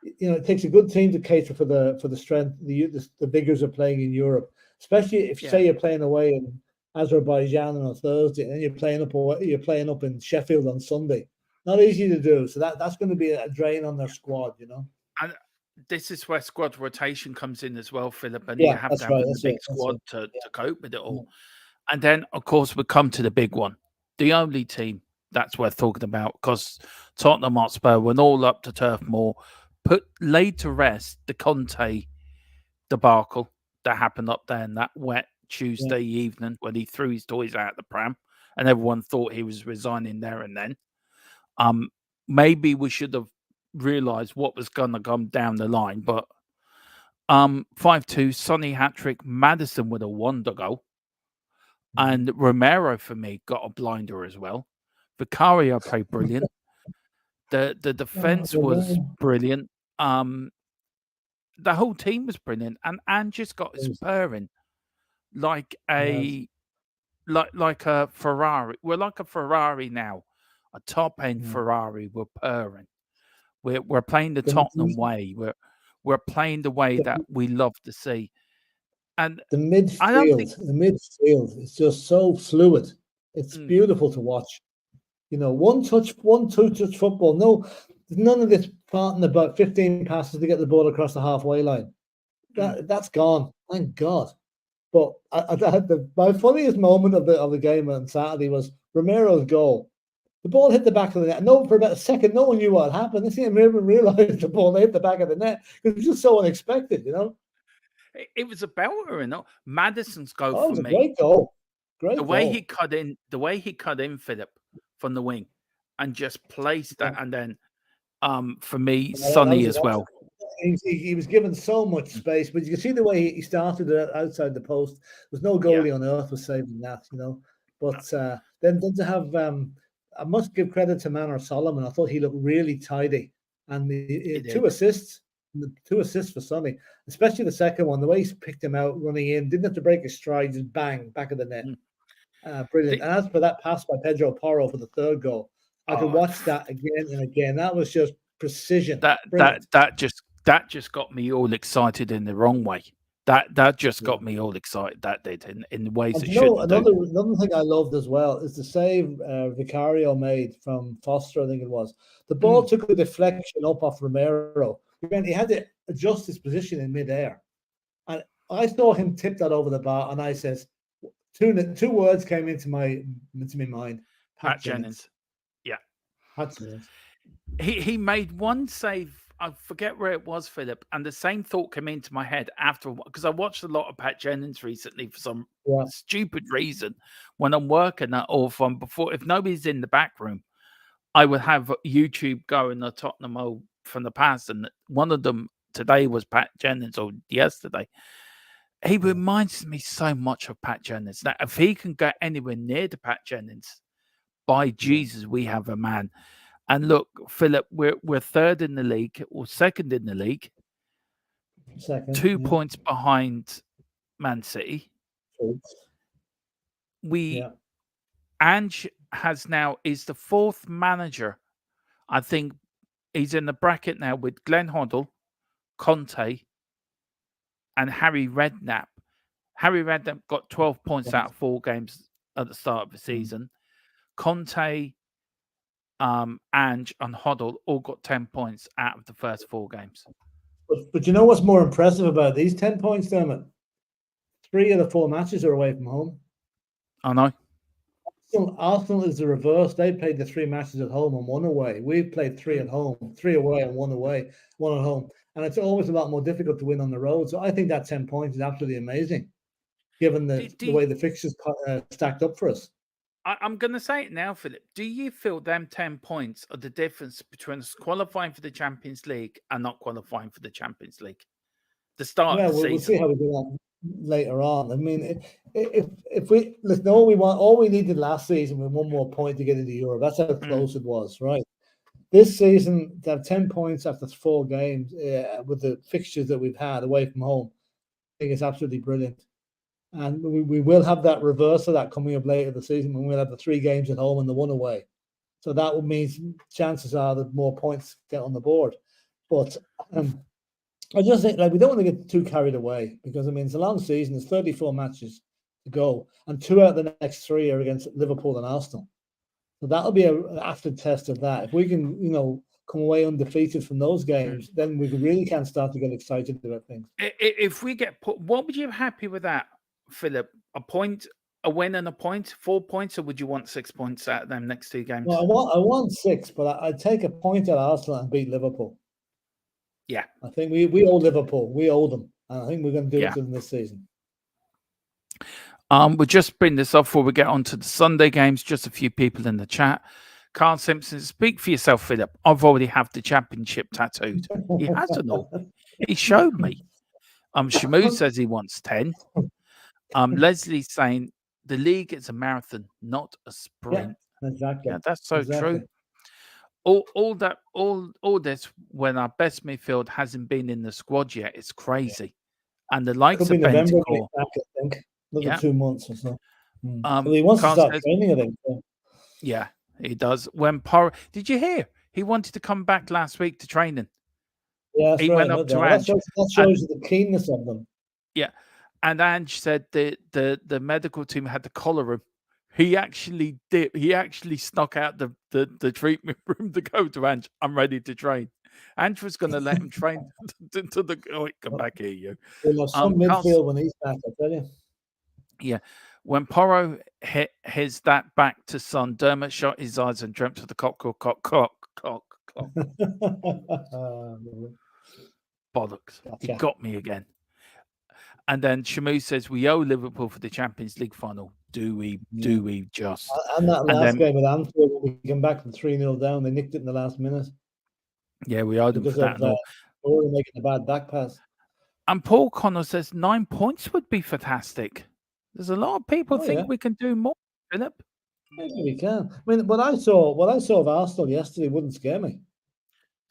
it takes a good team to cater for the strength, the vigors of playing in Europe, especially if yeah, say you're playing away in Azerbaijan on a Thursday and then you're playing up in Sheffield on Sunday. Not easy to do. So that's going to be a drain on their squad. and this is where squad rotation comes in as well, Philip. And you Yeah, have to that's have right. a That's big it. That's squad it. to cope with it Yeah, all. And then, of course, we come to the big one, the only team that's worth talking about because Tottenham Hotspur went all up to Turf Moor, laid to rest the Conte debacle that happened up there in that wet yeah. Tuesday evening when he threw his toys out the pram and everyone thought he was resigning there and then. Um, Maybe we should have realised what was going to come down the line, but 5-2, Sonny hat trick, Madison with a wonder goal, Mhm. and Romero for me got a blinder as well. Vicario played brilliant. The defense was Well, brilliant. Um, the whole team was brilliant, and just got his purring like yes. a like a Ferrari. We're like a Ferrari now, a top end Yeah. Ferrari. We're purring. We're playing the The, Tottenham way. We're playing the way that the, we love to see. And the I don't think midfield is just so fluid. It's mm, beautiful to watch. One two touch football. No, none of this farting about 15 passes to get the ball across the halfway line. mm, That's gone. Thank God. But my funniest moment of the game on Saturday was Romero's goal. The ball hit the back of the net. No, for about a second, no one knew what happened. They didn't even realize the ball hit the back of the net because it was just so unexpected. it was a belter, Madison's goal Oh, it for was a me. great goal. The Great way he goal. cut in, Philip from the wing, and just placed Yeah. that, and then for me, That Sonny was as well. he was given so much space, but you can see the way he started it outside the post. There's no Yeah, goalie on earth was saving that. no, But then to have, I must give credit to Manor Solomon. I thought he looked really tidy, and he two did. assists, for Sonny, especially the second one. The way he picked him out, running in, didn't have to break his stride, just bang back of the net. Mm. Brilliant. The, And as for that pass by Pedro Porro for the third goal, I could oh, watch that again and again. That was just precision. that that Brilliant. that just that just got me all excited in the wrong way. That just Yeah. got me all excited. That did in the ways And it shouldn't do. another thing I loved as well is the save Vicario made from Foster, I think it was. The ball Mm, took a deflection up off Romero. He had to adjust his position in midair. And I saw him tip that over the bar, and I says, two words came into my mind. Pat Pat Jennings. Jennings. Yeah, Pat Jennings. he made one save I forget where it was, Philip, and the same thought came into my head after, because I watched a lot of Pat Jennings recently for some Yeah, stupid reason when I'm working or from before. If nobody's in the back room, I would have YouTube going the Tottenham from the past, and one of them today was Pat Jennings, or yesterday. He yeah, reminds me so much of Pat Jennings. Now, if he can get anywhere near to Pat Jennings, by yeah. Jesus, we have a man. And look, Philip, we're third in the league or second in the league, Second, 2 points behind Man City. true. We Yeah, Ange is the fourth manager. I think he's in the bracket now with Glenn Hoddle, Conte, and Harry Redknapp. Harry Redknapp got 12 points right. out of 4 games at the start of the Mm. season. Conte, Ange, and Hoddle all got 10 points out of the first 4 games. But you know what's more impressive about these 10 points, Dermot? 3 of the 4 matches are away from home. I know. Arsenal is the reverse. They played the 3 matches at home and 1 away. We've played 3 at home, 3 away and 1 away, 1 at home. And it's always a lot more difficult to win on the road. So I think that 10 points is absolutely amazing, given the way the fixtures stacked up for us. I'm going to say it now, Philip. Do you feel them 10 points are the difference between us qualifying for the Champions League and not qualifying for the Champions League? The start of the We'll see season. how we do that later on. I mean, if we listen, all we needed last season was 1 more point to get into Europe. That's how close it was, right? This season, to have 10 points after 4 games with the fixtures that we've had away from home, I think it's absolutely brilliant. And we will have that reverse of that coming up later the season when we'll have the 3 games at home and the 1 away. So that would mean chances are that more points get on the board. But I just think we don't want to get too carried away, because I mean it's a long season. There's 34 matches to go, and 2 out of the next 3 are against Liverpool and Arsenal. So that'll be an after test of that. If we can, come away undefeated from those games, then we really can start to get excited about things. If we get put, what would you be happy with that, Philip? A point, a win, and a point, 4 points, or would you want 6 points out of them next 2 games? Well, I want 6, but I'd take a point at Arsenal and beat Liverpool. Yeah, I think we owe Liverpool. We owe them, and I think we're going to do it in this season. We'll just bring this up before we get on to the Sunday games. Just a few people in the chat. Carl Simpson, speak for yourself, Philip. I've already have the championship tattooed. He hasn't all. He showed me. Shamu says he wants 10. Leslie's saying the league is a marathon, not a sprint. Yeah, exactly. Yeah, that's so true. All this when our best midfield hasn't been in the squad yet. It's crazy. And the likes Could be of November Bentancur, back, I think. Another 2 months or so. So he wants Carl to start says, training, I think. So. Yeah, he does. When Porro, did you hear? He wanted to come back last week to training. Yeah, that's he right. went up to Ange. That shows you the keenness of them. Yeah, and Ange said the medical team had to collar him. He actually did. He actually snuck out the treatment room to go to Ange. I'm ready to train. Ange was going to let him train to the. Oh, come back here, you. We'll have some midfield when he's back, I tell you. Yeah. When Porro hit that back to Son, Dermot shut his eyes and dreamt of the cock. Bollocks. Gotcha. He got me again. And then Shamu says, we owe Liverpool for the Champions League final. Do we? Yeah. Do we just? And that last game with Anfield, when we came back from 3-0 down, they nicked it in the last minute. Yeah, we owed them for that. Or making a bad back pass. And Paul Connor says 9 points would be fantastic. There's a lot of people think we can do more, Philip. Maybe we can. I mean, what I saw of Arsenal yesterday wouldn't scare me.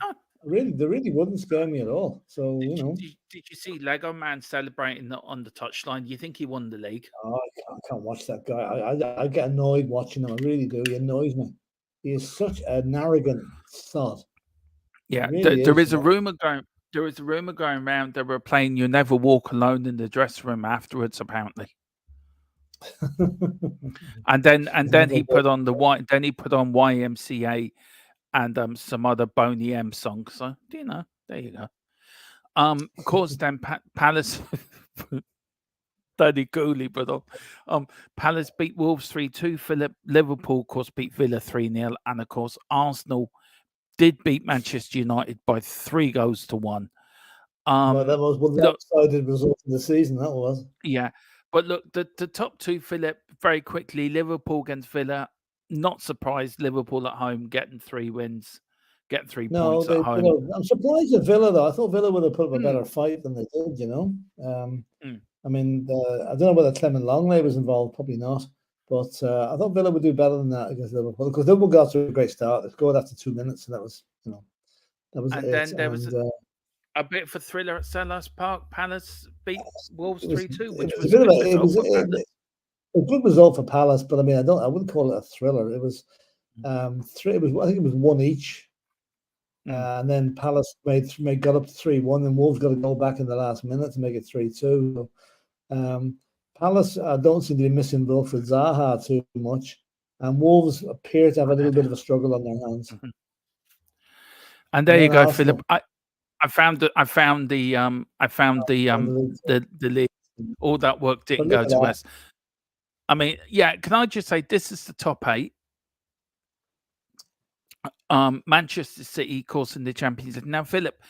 No. They really wouldn't scare me at all. So, Did you see Lego Man celebrating on the touchline? Do you think he won the league? Oh, I can't watch that guy. I get annoyed watching him. I really do. He annoys me. He is such an arrogant sod. Yeah, really there is a rumor going. There is a rumor going around that we're playing "You Never Walk Alone" in the dressing room afterwards, apparently. and then he put on YMCA and some other Boney M songs. So there you go. Of course, then Palace. Daddy Cooley, but Palace beat Wolves 3-2. Liverpool, of course, beat Villa 3-0, and of course Arsenal did beat Manchester United by 3 goals to 1. Well, that was one of the Look, lopsided result of the season. That was. yeah, but look, the top 2, Philip, very quickly, Liverpool against Villa. Not surprised, Liverpool at home getting 3 wins, getting 3 No, points at home. I'm surprised at Villa though. I thought Villa would have put up a better Mm, fight than they did. mm. I mean, I don't know whether Clement Longley was involved. Probably not. But I thought Villa would do better than that against Liverpool because Liverpool got to a great start. They scored after 2 minutes, and that was And it. then there was And a bit of a thriller at Selhurst Park. Palace beat Wolves it was 3-2, it which was a was a bit of good a it result was for Palace. a good result for Palace, but I mean, I wouldn't call it a thriller. It was three. It was I think it was 1 each. And then Palace got up to 3-1, and Wolves got to go back in the last minute to make it 3-2. Palace don't seem to be missing Wilfred Zaha too much, and Wolves appear to have a little bit of a struggle on their hands. And there you go, Arsenal, Philip. I found the league. All that work but didn't look go at to that. West. I mean, yeah. Can I just say this is the top 8? Manchester City, of course, in the Champions League. Now, Philip,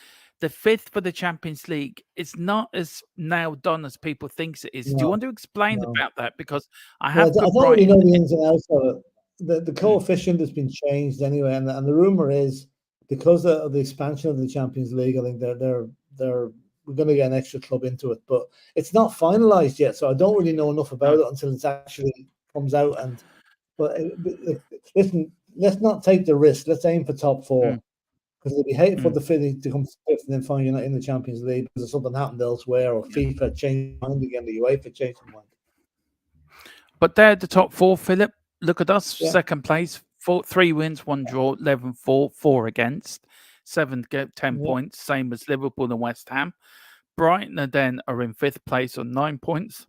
the 5th for the Champions League is not as now done as people thinks it is. Do you want to explain about that? Because I have I put don't really Brighton. know the ins and outs of it. The coefficient has been changed anyway, and the rumor is because of the expansion of the Champions League, I think we're going to get an extra club into it, but it's not finalized yet, so I don't really know enough about it until it actually comes out. But listen, let's not take the risk. Let's aim for top 4 because it'd be hateful to come 5th and then find you're not in the Champions League because something happened elsewhere or FIFA changed mind again, the UEFA changed mind. But they're the top 4, Philip. Look at us, second place, 3 wins, 1 draw, 11-4, 4 against, 7 get 10 points, same as Liverpool and West Ham. Brighton then are in 5th place on 9 points.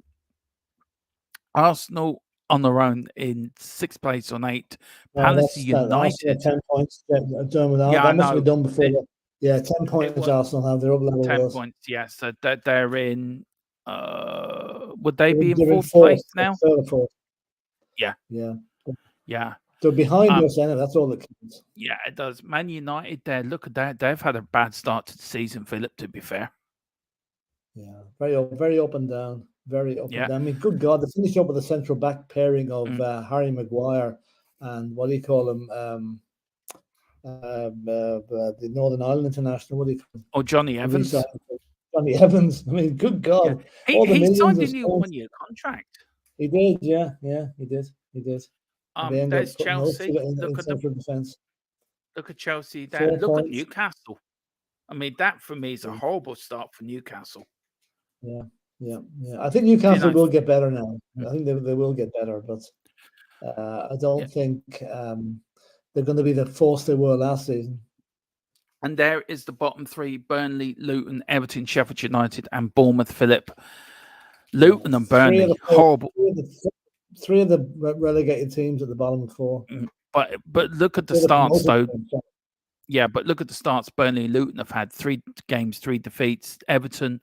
Arsenal on their own in 6th place on 8. Palace United 10 points. That must be done before. 10 points. Arsenal have their up level. 10 points. Yes, so they're in. Would they be in 4th place now? 3rd or 4th. Yeah. They're behind us, anyway. That's all that counts. Yeah, it does. Man United, there. Look at that. They've had a bad start to the season, Philip. To be fair. Yeah, very up and down. Very up and down. I mean, good God, they finished up with a central back pairing of Harry Maguire and what do you call him? The Northern Ireland international. What do you call him? Oh, Johnny Evans. Johnny Evans. I mean, good God. Yeah. He signed a new 1-year contract. He did, yeah, he did. There's Chelsea. Look at the defense. Look at Chelsea. There. Look at Newcastle. I mean, that for me is a horrible start for Newcastle. Yeah. I think Newcastle will get better now. I think they will get better, but I don't think they're going to be the force they were last season. And there is the bottom 3: Burnley, Luton, Everton, Sheffield United, and Bournemouth. Philip, Luton and Burnley, horrible. 3 of the relegated teams at the bottom of 4. But look at the starts, though. Yeah, but look at the starts. Burnley and Luton have had 3 games, 3 defeats. Everton,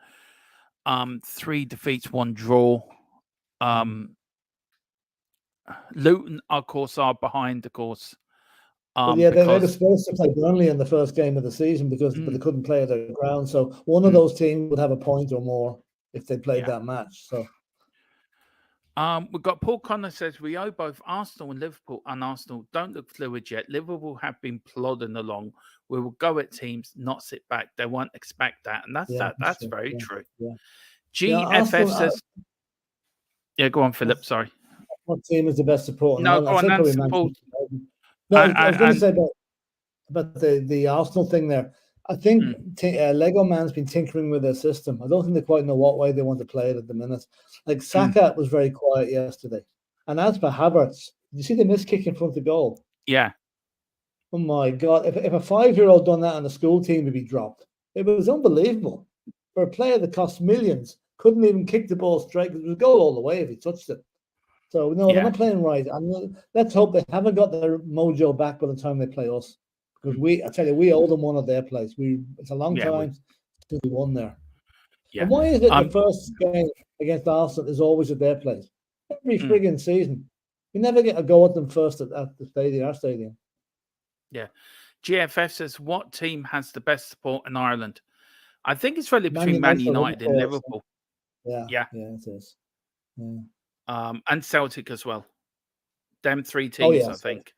3 defeats, 1 draw. Luton, of course, are behind, of course. They were supposed to play Burnley in the first game of the season but they couldn't play at their ground. So one of those teams would have a point or more if they played that match. So we've got Paul Connor says we owe both Arsenal and Liverpool, and Arsenal don't look fluid yet. Liverpool have been plodding along. We will go at teams, not sit back. They won't expect that, and that's very true. GFF says, go on, Philip. Sorry. What team is the best supporting? No, go on. I was going to say about the Arsenal thing there. I think Lego Man's been tinkering with their system. I don't think they quite know what way they want to play it at the minute. Like Saka was very quiet yesterday. And as for Havertz, did you see the missed kick in front of the goal? Yeah. Oh my God. If a 5-year-old done that on a school team, would be dropped. It was unbelievable. For a player that cost millions, couldn't even kick the ball straight because it would go all the way if he touched it. So, no, they're not playing right. And let's hope they haven't got their mojo back by the time they play us. Because I tell you, we owe them one at their place. It's a long time since we won there. Yeah. And why is it the first game against Arsenal is always at their place? Every frigging season. We never get a go at them first at the stadium, our stadium. Yeah. GFF says, what team has the best support in Ireland? I think it's really Man between Man United or United and Liverpool. Liverpool. Yeah, Yeah. it is. Yeah. And Celtic as well. Them three Oh teams, yeah, I think.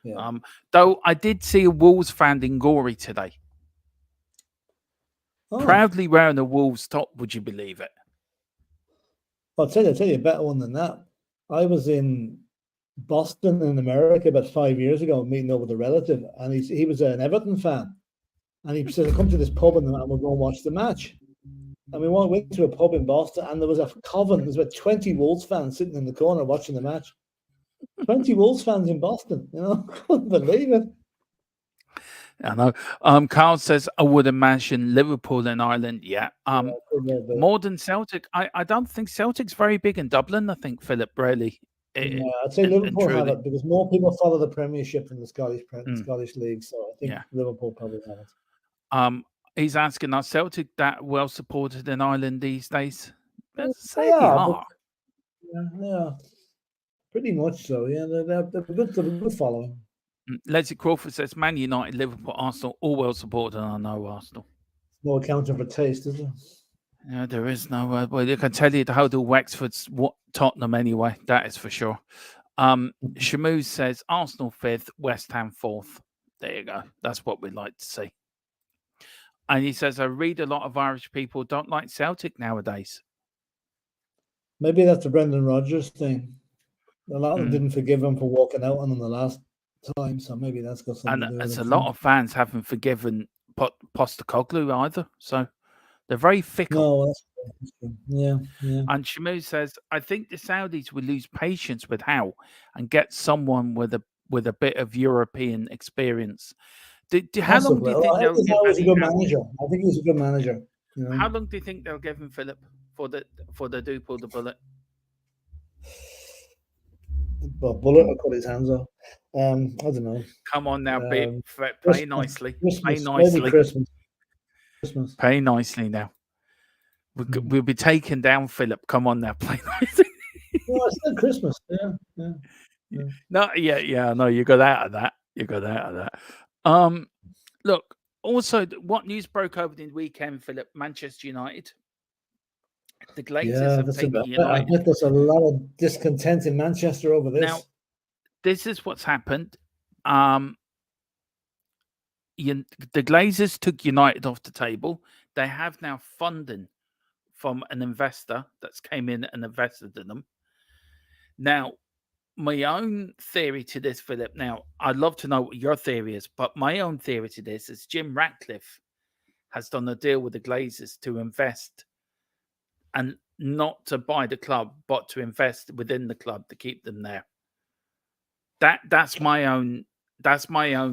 yeah. Though I did see a Wolves fan in Gory today. Oh, Proudly wearing a Wolves top, would you believe it? I'll tell you a better one than that. I was in Boston in America about 5 years ago, meeting up with a relative, and he was an Everton fan, and he said, "Come to this pub and we'll go and watch the match." And we went to a pub in Boston, and there was a coven. There was about 20 Wolves fans sitting in the corner watching the match. 20 Wolves fans in Boston, couldn't believe it. I know. Carl says, I would imagine Liverpool in Ireland. Yeah. More than Celtic. I don't think Celtic's very big in Dublin. I think Philip really. Yeah, I'd say Liverpool have it because more people follow the Premiership than the Scottish League. So I think Liverpool probably have it. He's asking, are Celtic that well supported in Ireland these days? They are. Yeah, pretty much so. Yeah, they're good following. Leslie Crawford says, Man United, Liverpool, Arsenal, all well supported. I know Arsenal. No accounting for taste, is there? Yeah, there is no. Well, you can tell you how do Wexford's Tottenham anyway. That is for sure. Shamu says Arsenal 5th, West Ham 4th. There you go. That's what we'd like to see. And he says, I read a lot of Irish people don't like Celtic nowadays. Maybe that's the Brendan Rodgers thing. A lot of them didn't forgive him for walking out on them the last time, so maybe that's got something to do with it. And a lot of fans haven't forgiven Postecoglou either, so they're very fickle. No, that's true. Yeah. And Shamu says, I think the Saudis will lose patience with Howe and get someone with a bit of European experience. How long do you think they'll give He's a good manager. I think he's a good manager. How long do you think they'll give him, Philip, for the do pull the bullet? Well, Bullet will cut his hands off. I don't know. Come on now, play nicely. Christmas, play nicely. Maybe Christmas. Play nicely now. We'll be taken down, Philip. Come on now, play nicely. No, it's still Christmas. Yeah. No, yeah. No, you got out of that. Look. Also, what news broke over the weekend, Philip? Manchester United. The Glazers have taken United. I bet there's a lot of discontent in Manchester over this. Now, this is what's happened. The Glazers took United off the table. They have now funding from an investor that's came in and invested in them. Now, my own theory to this, Philip, now, I'd love to know what your theory is, but my own theory to this is Jim Ratcliffe has done a deal with the Glazers to invest and not to buy the club, but to invest within the club to keep them there. That's my own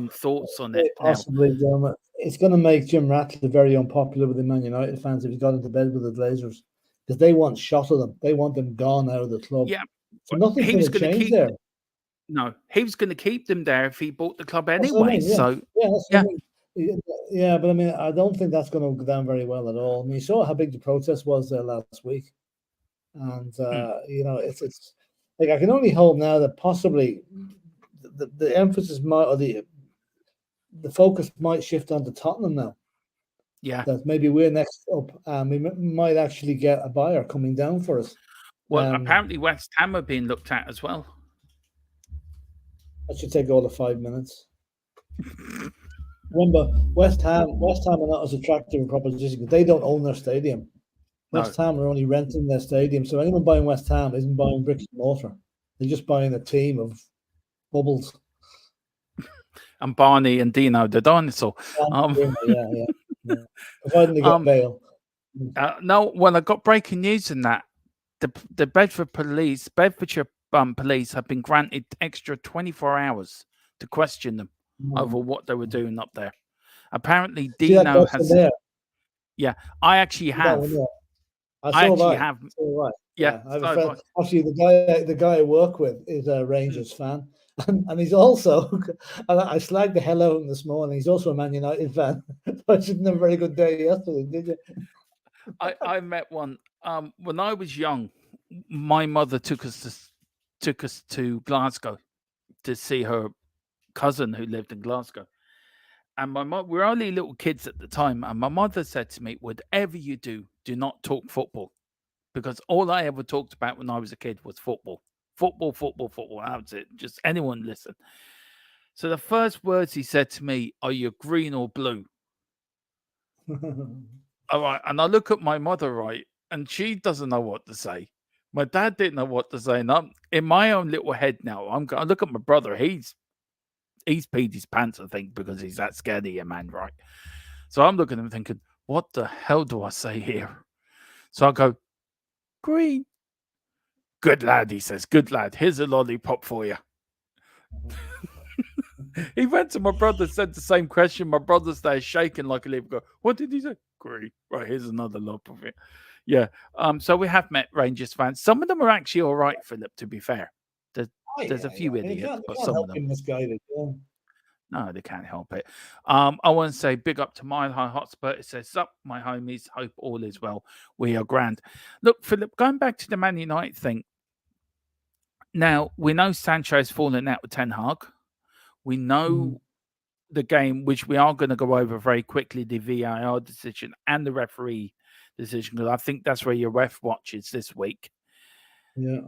thoughts on it. Possibly, Dermot. It's going to make Jim Ratcliffe very unpopular with the Man United fans if he got into bed with the Glazers because they want shot of them. They want them gone out of the club. Yeah, so nothing's going to change there. No, he was going to keep them there if he bought the club anyway. So yeah, but I mean, I don't think that's going to go down very well at all. I mean, you saw how big the protest was there last week, and it's like I can only hope now that possibly the emphasis might or the focus might shift onto Tottenham now. Yeah, that maybe we're next up, and we might actually get a buyer coming down for us. Well, apparently West Ham are being looked at as well. That should take all of 5 minutes. Remember, West Ham are not as attractive a proposition because they don't own their stadium. West Ham are only renting their stadium, so anyone buying West Ham isn't buying bricks and mortar. They're just buying a team of bubbles. And Barney and Dino the dinosaur. Yeah. Providing they get bail. No, well, I got breaking news in that the Bedfordshire police have been granted extra 24 hours to question them over what they were doing up there. Apparently, Dino has. Yeah, I actually have. I have. Yeah, I have a friend. Actually, the guy I work with is a Rangers fan, and he's also. I slagged the hell out of him this morning. He's also a Man United fan. I didn't have a very good day yesterday, did you? I met one when I was young. My mother took us to Glasgow to see her cousin who lived in Glasgow, And my mom, we were only little kids at the time, and my mother said to me, "Whatever you do not talk football." Because all I ever talked about when I was a kid was football. Football, football, football. That was it. Just anyone listen. So the first words he said to me, "Are you green or blue?" All right. And I look at my mother, right, and she doesn't know what to say. My dad didn't know what to say. And I'm in my own little head now. I look at my brother. He's peed his pants, I think, because he's that scared of you, man, right? So I'm looking at him thinking, what the hell do I say here? So I go, green. Good lad, he says. Good lad. Here's a lollipop for you. He went to my brother, said the same question. My brother's there shaking like a leaf. Go, what did he say? Green. Right, here's another lump of it. Yeah. So we have met Rangers fans. Some of them are actually all right, Philip, to be fair. There's, Oh there's yeah, a yeah. few I mean, idiots, you but can't some help of them, being misguided. Yeah. no, they can't help it. I want to say big up to Mile High Hotspur. It says, "Sup, my homies. Hope all is well. We are grand." Look, Philip, going back to the Man United thing. Now, we know Sancho's fallen out with Ten Hag. We Mhm. know the game, which we are going to go over very quickly, the VAR decision and the referee decision, because I think that's where your ref watches this week. Yeah.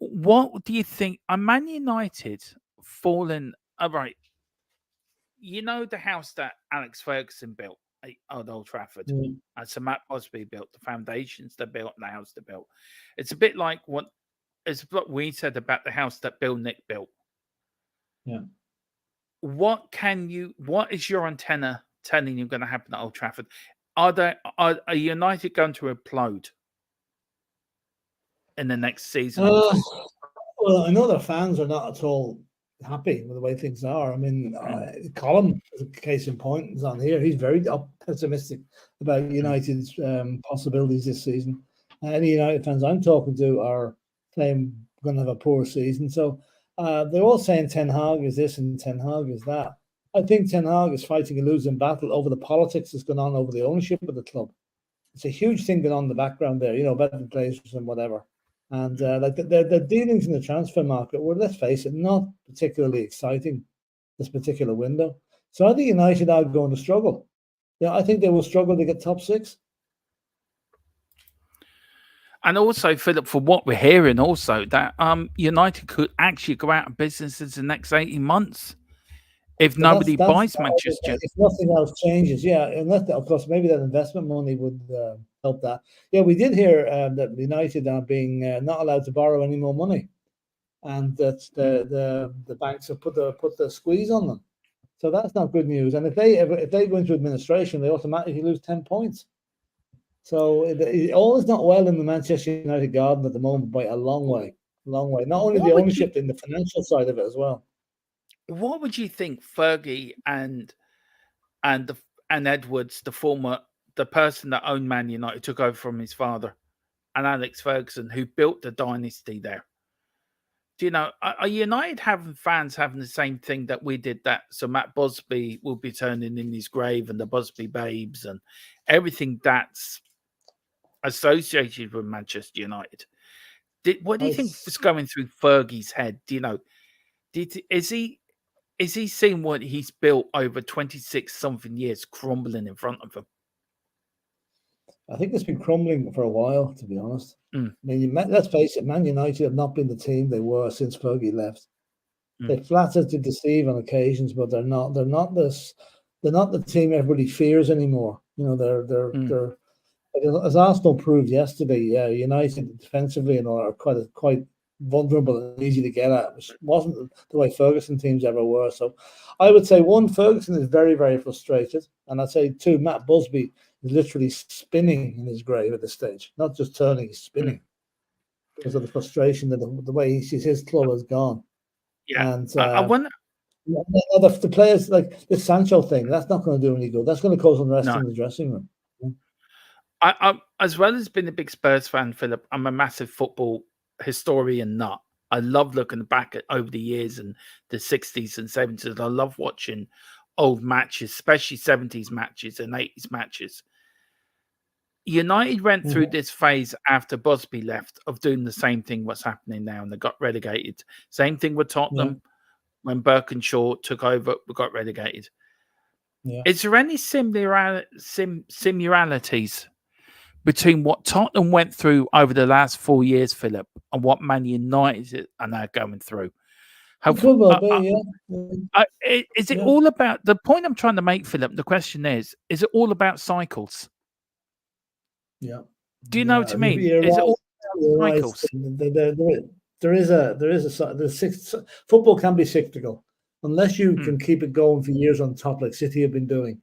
What do you think? Are Man United fallen? All right. You know the house that Alex Ferguson built at Old Trafford, Yeah. and Sir Matt Busby built the foundations they built and the house they built. It's a bit like what we said about the house that Bill Nick built. Yeah. What is your antenna telling you going to happen at Old Trafford? Are United going to implode in the next season or Uh, two? well, I know their fans are not at all happy with the way things are. I mean, Mm, Colin, as a case in point, is on here. He's very pessimistic about mm, United's possibilities this season. Any United fans I'm talking to are saying we're going to have a poor season. So they're all saying Ten Hag is this and Ten Hag is that. I think Ten Hag is fighting a losing battle over the politics that's going on over the ownership of the club. It's a huge thing going on in the background there, about the players and whatever. And mm. like the dealings in the transfer market were, let's face it, not particularly exciting this particular window. So I think United are going to struggle. Yeah, I think they will struggle to get top six. And also, Philip, for what we're hearing, also that United could actually go out of business in the next 18 months if Well, nobody buys Manchester. if nothing else changes, yeah. Unless, of course, maybe that investment money would help that. Yeah, we did hear that United are being not allowed to borrow any more money, and that Mm, the banks have put the squeeze on them. So that's not good news. And if they go into administration, they automatically lose 10 points. So all is not well in the Manchester United garden at the moment by a long way, long way. Not only the What would you ownership, in the financial side of it as well. what would you think Fergie and the and Edwards, the person that owned Man United, took over from his father, and Alex Ferguson, who built the dynasty there? Do you know, are United having fans having the same thing that we did? That so Matt Busby will be turning in his grave, and the Busby babes, and everything that's associated with Manchester United. What do you I, think was going through Fergie's head? Do you know? Is he seeing what he's built over 26 something years crumbling in front of him? I think it's been crumbling for a while, to be honest. Mm, I mean, let's face it, Man United have not been the team they were since Fergie left. mm, They flatter to deceive on occasions, but they're not. They're not this. They're not the team everybody fears anymore. mm. They're as Arsenal proved yesterday. United defensively and all are quite vulnerable and easy to get at, which wasn't the way Ferguson teams ever were. So, I would say one, Ferguson is very very frustrated, and I'd say two, Matt Busby is literally spinning in his grave at this stage. Not just turning, he's Mm. spinning because of the frustration that the way he sees his club has gone. Yeah, And I wonder. the players like this Sancho thing, that's not going to do any good. That's going to cause unrest No, in the dressing room. as well as being a big Spurs fan, Philip, I'm a massive football historian nut. I love looking back at over the years and the 60s and 70s. I love watching old matches, especially 70s matches and 80s matches. United went through Mhm. this phase after Busby left of doing the same thing what's happening now, and they got relegated. Same thing with Yeah, Tottenham when Birkinshaw took over, we got relegated. Yeah. Is there any similarities between what Tottenham went through over the last 4 years, Philip, and what Man United are now going through? It Have could well be, yeah. is it Yeah. all about the point I'm trying to make, Philip? The question is it all about cycles? Yeah. Do you know what Yeah. I mean? You're Is it right. all You're about right. cycles? Football can be cyclical unless you Mm, can keep it going for years on top, like City have been doing.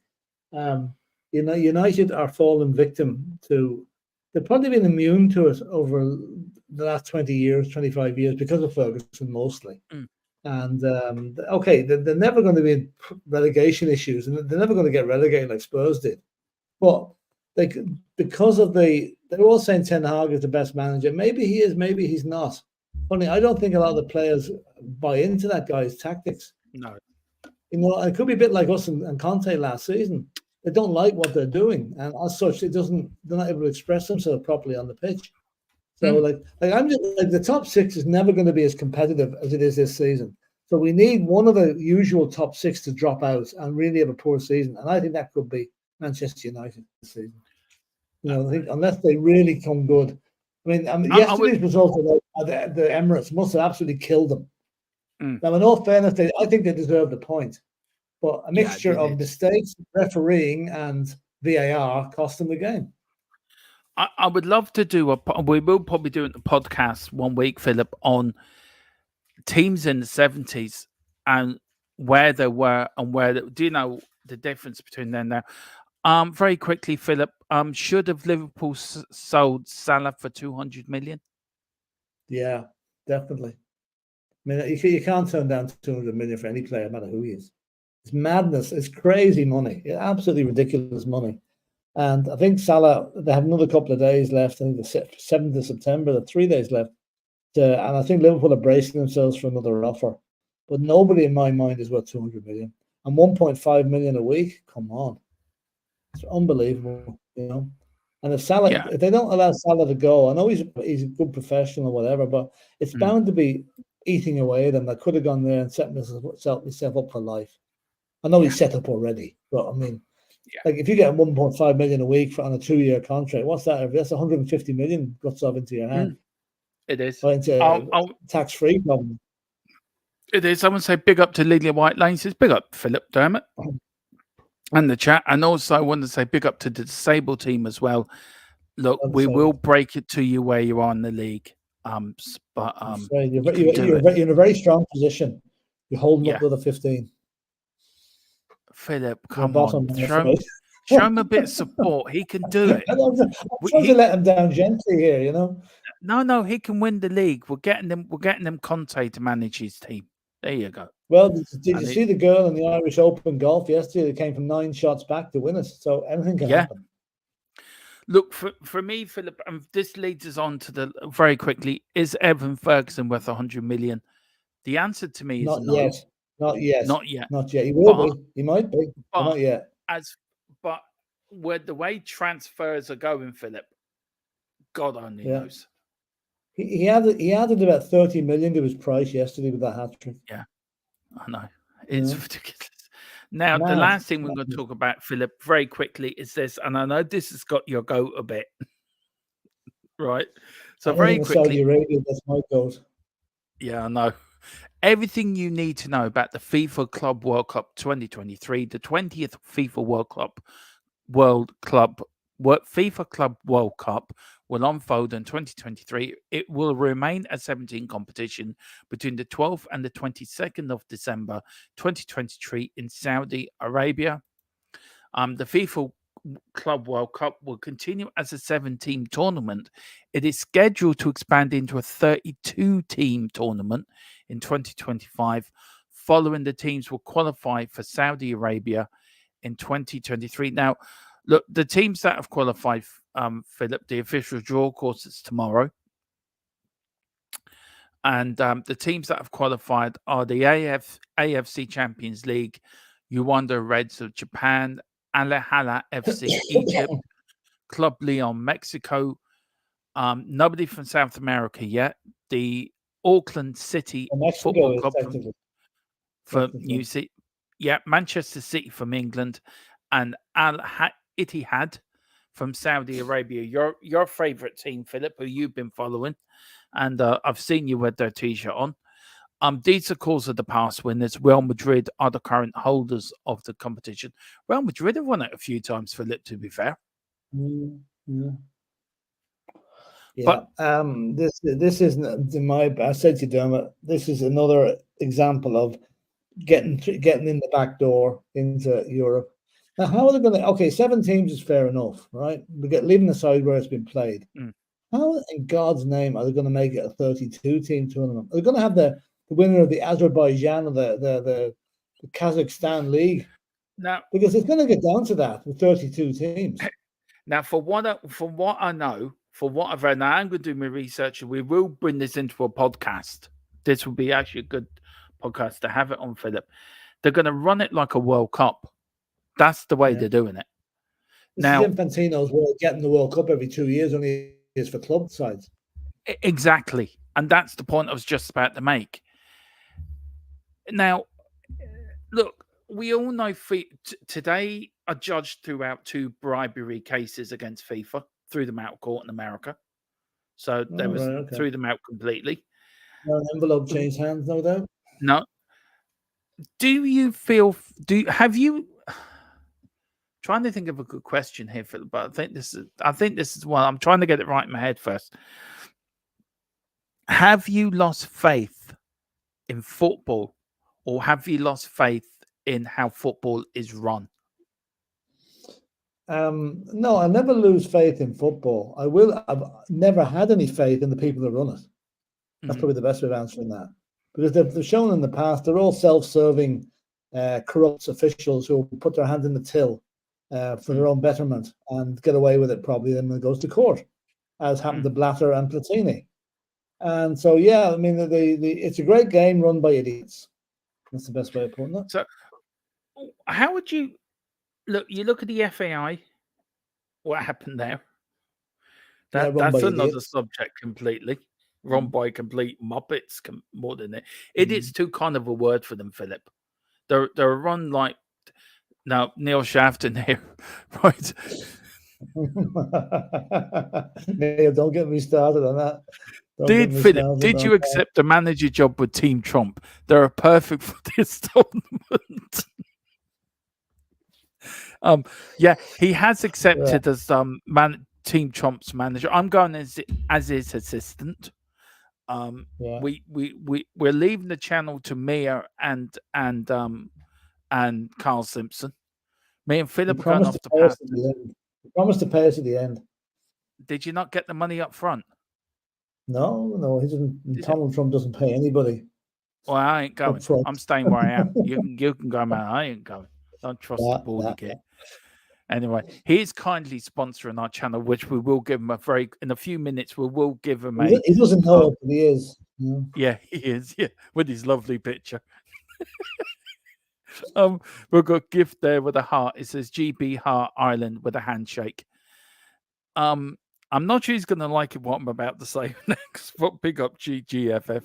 Um, United are fallen victim to. They've probably been immune to it over the last 20 years, 25 years because of Ferguson mostly. mm, And okay, they're never going to be in relegation issues, and they're never going to get relegated like Spurs did. But because of they're all saying Ten Hag is the best manager. Maybe he is, maybe he's not. Funny, I don't think a lot of the players buy into that guy's tactics. no. It could be a bit like us and Conte last season. They don't like what they're doing, and as such, they're not able to express themselves properly on the pitch. So, Mm, I'm just like the top six is never going to be as competitive as it is this season. So we need one of the usual top six to drop out and really have a poor season, and I think that could be Manchester United this season. I think unless they really come good. I would. Yesterday's result at the Emirates must have absolutely killed them. Mm, Now, in all fairness, I think they deserved a point, but a yeah, they mixture of did. mistakes, refereeing, and VAR cost them the game. I would love to do we will probably do a podcast one week, Philip, on teams in the 70s and where they were and do you know the difference between them now? Very quickly, Philip, should have Liverpool sold Salah for 200 million? Yeah, definitely. I mean, you can't turn down 200 million for any player, no matter who he is. It's madness. It's crazy money. Absolutely ridiculous money. And I think Salah, they have another couple of days left. I think the 7th of September, the 3 days left. And I think Liverpool are bracing themselves for another offer. But nobody in my mind is worth 200 million. And 1.5 million a week, come on. It's unbelievable. And Yeah. if they don't allow Salah to go, I know he's a good professional or whatever, but it's Mm, bound to be eating away at them. I could have gone there and set myself up for life. I know yeah. he's set up already, but I mean, Yeah. like if you get 1.5 million a week on a 2-year contract, what's that? That's 150 million guts off into your hand, It is. or into tax-free problem. It is. I would say big up to Lily White Lane. Says big up, Philip Dermott, and the chat. And also, I want to say big up to the disabled team as well. Look, we will break it to you where you are in the league. But you can do it. You're in a very strong position. You're holding up Yeah. the other 15. Philip, You're come on. bottom, I'm Show afraid. him a bit of support. He can do it. I'm trying to let him down gently here, No, he can win the league. We're getting them Conte to manage his team. There you go. Well, did you see the girl in the Irish Open golf yesterday that came from 9 shots back to win it? So anything can happen. Look, for me, Philip, and this leads us on to the very quickly, is Evan Ferguson worth 100 million? The answer to me is Not no. Yet. Not yet. Not yet. Not yet. He will be. He might be, but not yet. But with the way transfers are going, Philip, God only knows. He added about 30 million to his price yesterday with that hat trick. Yeah, I know. It's ridiculous. Now, the last thing we're going to talk about, Philip, very quickly is this, and I know this has got your goat a bit, right? So very quickly, Saudi Arabia, that's my goat. Yeah, I know. Everything you need to know about the FIFA Club World Cup 2023, the 20th FIFA FIFA Club World Cup will unfold in 2023. It will remain a 17 competition between the 12th and the 22nd of December 2023 in Saudi Arabia. The FIFA Club World Cup will continue as a 7-team tournament. It is scheduled to expand into a 32-team tournament in 2025. Following, the teams will qualify for Saudi Arabia in 2023. Now, look, the teams that have qualified, Philip, the official draw, of course, it's tomorrow. And the teams that have qualified are the AFC Champions League, Rwanda Reds of Japan, Al Hilal FC Egypt, Club Leon Mexico. Nobody from South America yet. The Auckland City Football Club from New Zealand. Yeah, Manchester City from England, and Al Ittihad from Saudi Arabia. Your favorite team, Philip, who you've been following, and I've seen you with their t-shirt on. These are calls of the past winners. Real Madrid are the current holders of the competition. Real Madrid have won it a few times, Philip, to be fair. Yeah. But This isn't in my. I said to Dermot, this is another example of getting in the back door into Europe. Now, how are they going to? Okay, 7 teams is fair enough, right? We get leaving aside where it's been played. How in God's name are they going to make it a 32-team tournament? Are they going to have the winner of the Azerbaijan or the Kazakhstan league? now, Because it's going to get down to that with 32 teams. Now, from what I know, for what I've read, now I'm going to do my research, and we will bring this into a podcast. This will be actually a good podcast to have it on, Philip. They're going to run it like a World Cup. That's the way they're doing it. This is Infantino's way of getting the World Cup every 2 years, only is for club sides. Exactly. And that's the point I was just about to make. Now, look, we all know today are judged throughout 2 bribery cases against FIFA, threw them out of court in America. So threw them out completely. No envelope changed hands, no doubt. No. Do you feel? Have you? Trying to think of a good question here, Philip, but I think this is one. I'm trying to get it right in my head first. Have you lost faith in football, or have you lost faith in how football is run? No, I never lose faith in football. I've never had any faith in the people that run it. That's probably the best way of answering that. Because they've shown in the past they're all self-serving, corrupt officials who will put their hand in the till for their own betterment and get away with it probably then when it goes to court, as happened to Blatter and Platini. And so, yeah, I mean, it's a great game run by idiots. That's the best way of putting it. So, how would you look? You look at the FAI. What happened there? That's another subject completely. Run by complete muppets, more than it. It's too kind of a word for them, Philip. They're run like now Neil Shafton here, right? Neil, don't get me started on that. Did you accept the manager job with Team Trump? They're perfect for this tournament. Yeah, he has accepted as Team Trump's manager. I'm going as his assistant. We're leaving the channel to Mia and Carl Simpson. Me and Philip are going off the path. He promised to pay us at the end. Did you not get the money up front? No, he doesn't. Donald Trump doesn't pay anybody. Well, I ain't going. I'm staying where I am. You can go, man. I ain't going. Don't trust the baldy kid. Anyway, he is kindly sponsoring our channel, which we will give him in a few minutes. We will give him a. He doesn't know it, but he is. Yeah, he is. Yeah, with his lovely picture. We've got a gift there with a heart. It says GB Heart Island with a handshake. I'm not sure he's going to like it, what I'm about to say next, but big up GGFF.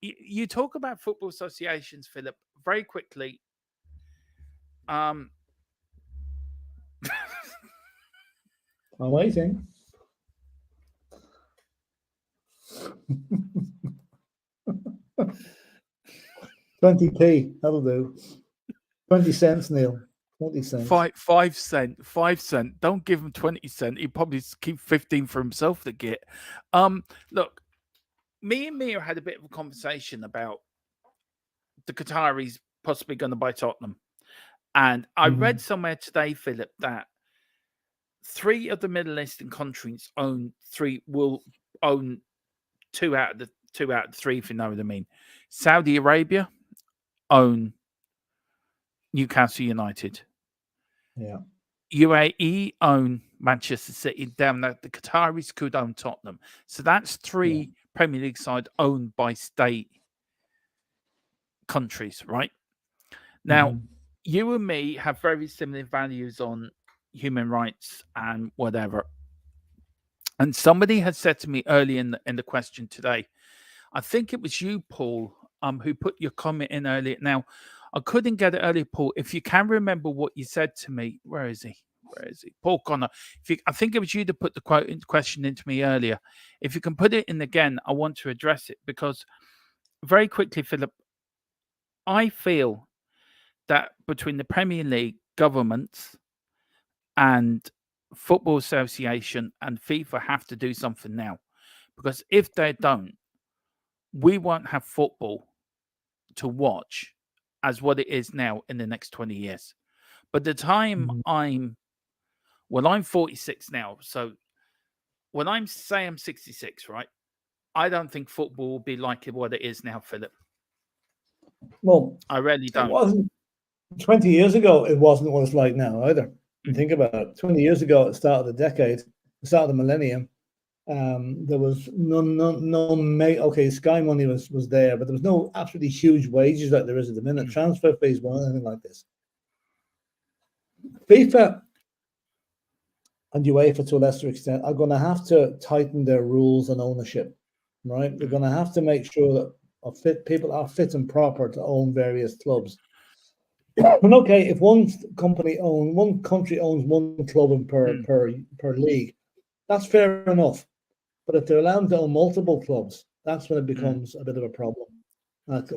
You talk about football associations, Philip, very quickly. I'm waiting. 20p, that'll do. 20 cents, Neil. 20 cents. 5 cent. 5 cent. Don't give him 20 cent. He'll probably keep 15 for himself to get. Look, me and Mia had a bit of a conversation about the Qataris possibly going to buy Tottenham. And I read somewhere today, Philip, that 3 of the Middle Eastern countries will own 2 out of the 3, if you know what I mean. Saudi Arabia own Newcastle United. Yeah. UAE own Manchester City. Down there, the Qataris could own Tottenham. So that's 3 Premier League sides owned by state countries, right? Now, you and me have very similar values on human rights and whatever. And somebody had said to me early in the question today, I think it was you, Paul, who put your comment in earlier. Now, I couldn't get it earlier, Paul. If you can remember what you said to me, where is he? Where is he? Paul Connor. I think it was you that put the question into me earlier. If you can put it in again, I want to address it because very quickly, Philip, I feel that between the Premier League, governments, and Football Association and FIFA have to do something now. Because if they don't, we won't have football to watch as what it is now in the next 20 years. But the time I'm 46 now. So when I'm 66, right? I don't think football will be like what it is now, Philip. Well, I really don't. It wasn't 20 years ago. It wasn't what it's like now either. And think about it. 20 years ago, at the start of the decade, the start of the millennium, there was okay, Sky Money was there, but there was no absolutely huge wages like there is at the minute. Transfer fees weren't anything like this. FIFA and UEFA, to a lesser extent, are going to have to tighten their rules on ownership, right? They're going to have to make sure that people are fit and proper to own various clubs. And okay, if one country owns one club per league, that's fair enough. But if they're allowed to own multiple clubs, that's when it becomes a bit of a problem.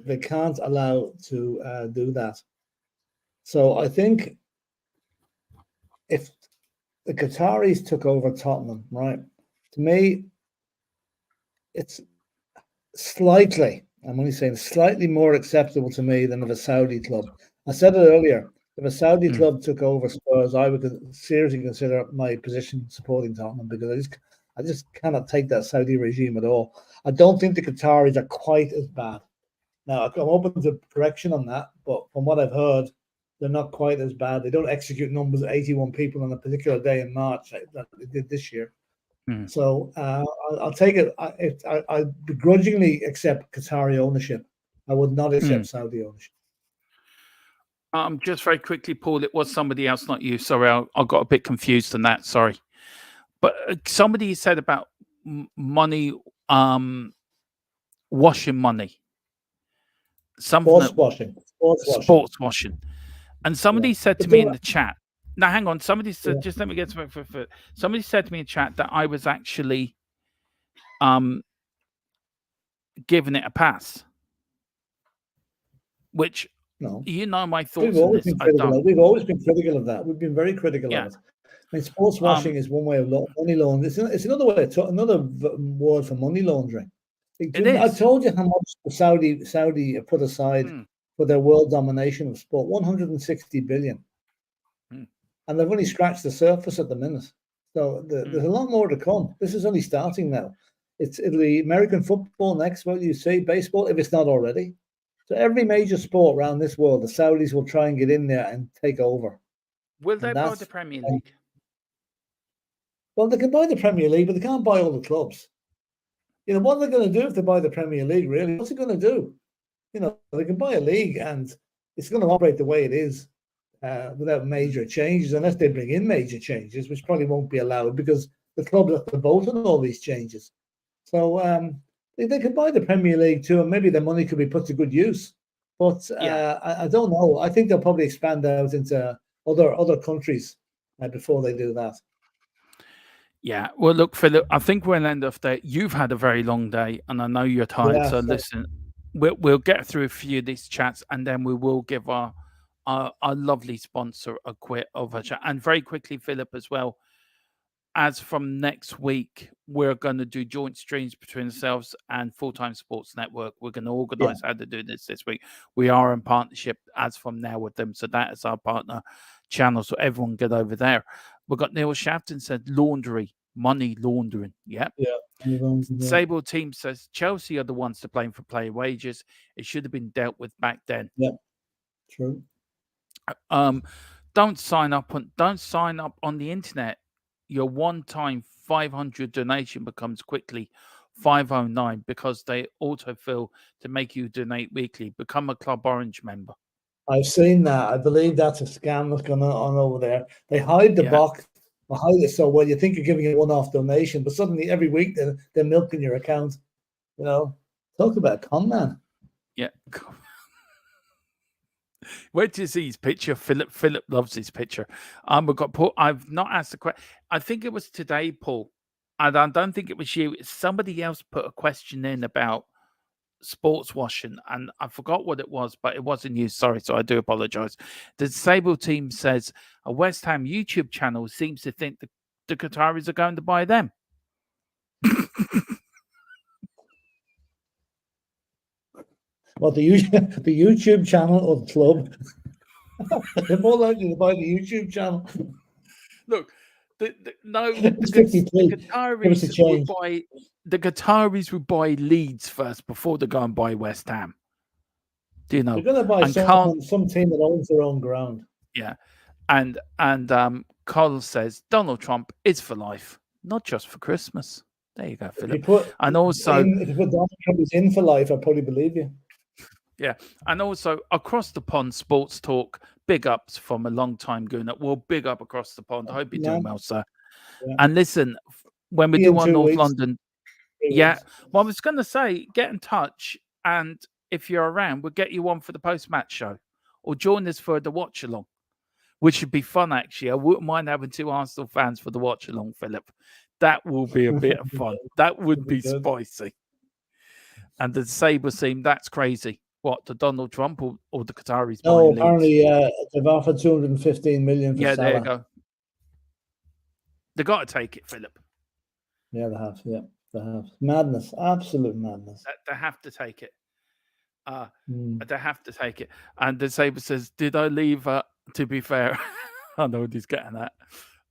They can't allow to do that. So I think if the Qataris took over Tottenham, right? To me, it's slightly, I'm only saying slightly more acceptable to me than if a Saudi club. I said it earlier, if a Saudi club took over Spurs, I would seriously consider my position supporting Tottenham because I just cannot take that Saudi regime at all. I don't think the Qataris are quite as bad. Now, I'm open to correction on that, but from what I've heard, they're not quite as bad. They don't execute numbers of 81 people on a particular day in March that they did this year. So I'll take it. I begrudgingly accept Qatari ownership. I would not accept Saudi ownership. Just very quickly, Paul, it was somebody else, not you. Sorry, I got a bit confused on that. Sorry. But somebody said about money, washing money. Sports washing. And somebody said to me in the chat, now hang on, somebody said, just let me get to somebody said to me in chat that I was actually giving it a pass. Which, you know my thoughts on this. We've always been critical of that. We've been very critical of it. I mean, sports washing is one way of money laundering. It's another way, another word for money laundering. I told you how much the Saudi put aside for their world domination of sport, 160 billion. And they've only scratched the surface at the minute. So there's a lot more to come. This is only starting now. It'll be American football next, what you say, baseball, if it's not already. So every major sport around this world, the Saudis will try and get in there and take over. Will they buy the Premier League? Well, they can buy the Premier League, but they can't buy all the clubs. You know, what are they going to do if they buy the Premier League, really? What's it going to do? You know, they can buy a league and it's going to operate the way it is without major changes, unless they bring in major changes, which probably won't be allowed because the clubs have to vote on all these changes. So they could buy the Premier League too, and maybe their money could be put to good use. But I don't know. I think they'll probably expand out into other countries before they do that. Yeah. Well, look, Philip, I think we'll end off there. You've had a very long day, and I know you're tired. So listen, we'll get through a few of these chats, and then we will give our lovely sponsor a quit of a chat. And very quickly, Philip, as well, as from next week, we're going to do joint streams between ourselves and Full-Time Sports Network. We're going to organize how to do this week. We are in partnership as from now with them. So that is our partner channel. So everyone get over there. We've got Neil Shafton said money laundering. Yeah. Sable team says Chelsea are the ones to blame for player wages. It should have been dealt with back then. Yeah, true. Don't sign up on the internet. Your one-time 500 donation becomes quickly 509 because they autofill to make you donate weekly. Become a Club Orange member. I've seen that. I believe that's a scam that's going on over there. They hide the box behind it so well you think you're giving a one-off donation, but suddenly every week they're milking your account. You know, talk about con man. Yeah. Where do you see his picture? Philip loves his picture. We've got Paul. I've not asked the question. I think it was today, Paul. And I don't think it was you. Somebody else put a question in about sports washing, and I forgot what it was, but it wasn't you. Sorry, so I do apologize. The disabled team says a West Ham YouTube channel seems to think the Qataris are going to buy them. Well, the YouTube channel or the club? They're more likely to buy the YouTube channel. Look, the Qataris would buy Leeds first before they go and buy West Ham. Do you know? They're going to buy some team that owns their own ground. Yeah, and Carl says Donald Trump is for life, not just for Christmas. There you go, Philip. If you put Donald Trump is in for life, I probably believe you. Yeah, and also across the pond, sports talk. Big ups from a long time gooner. Well, big up across the pond. I hope you're doing well, sir. Yeah. And listen, when we do on North London, well, I was going to say, get in touch, and if you're around, we'll get you on for the post-match show, or join us for the watch along, which should be fun. Actually, I wouldn't mind having 2 Arsenal fans for the watch along, Philip. That will be a bit of fun. That would be spicy. And the Sabre team, that's crazy. What, the Donald Trump or the Qataris? No, apparently they've offered 215 million for Salah. There you go. They got to take it, Philip. Yeah, they have. Yeah, they have. Madness, absolute madness. They have to take it. They have to take it. And the Sabre says, "Did I leave?" To be fair, I know what he's getting at.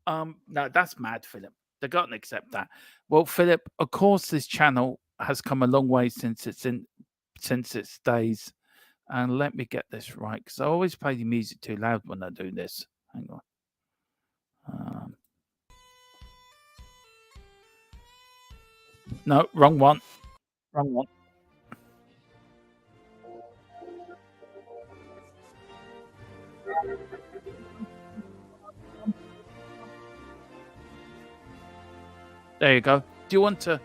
No, that's mad, Philip. They got to accept that. Well, Philip, of course, this channel has come a long way since its days. And let me get this right, because I always play the music too loud when I do this. Hang on. No, wrong one. Wrong one. There you go. Do you want to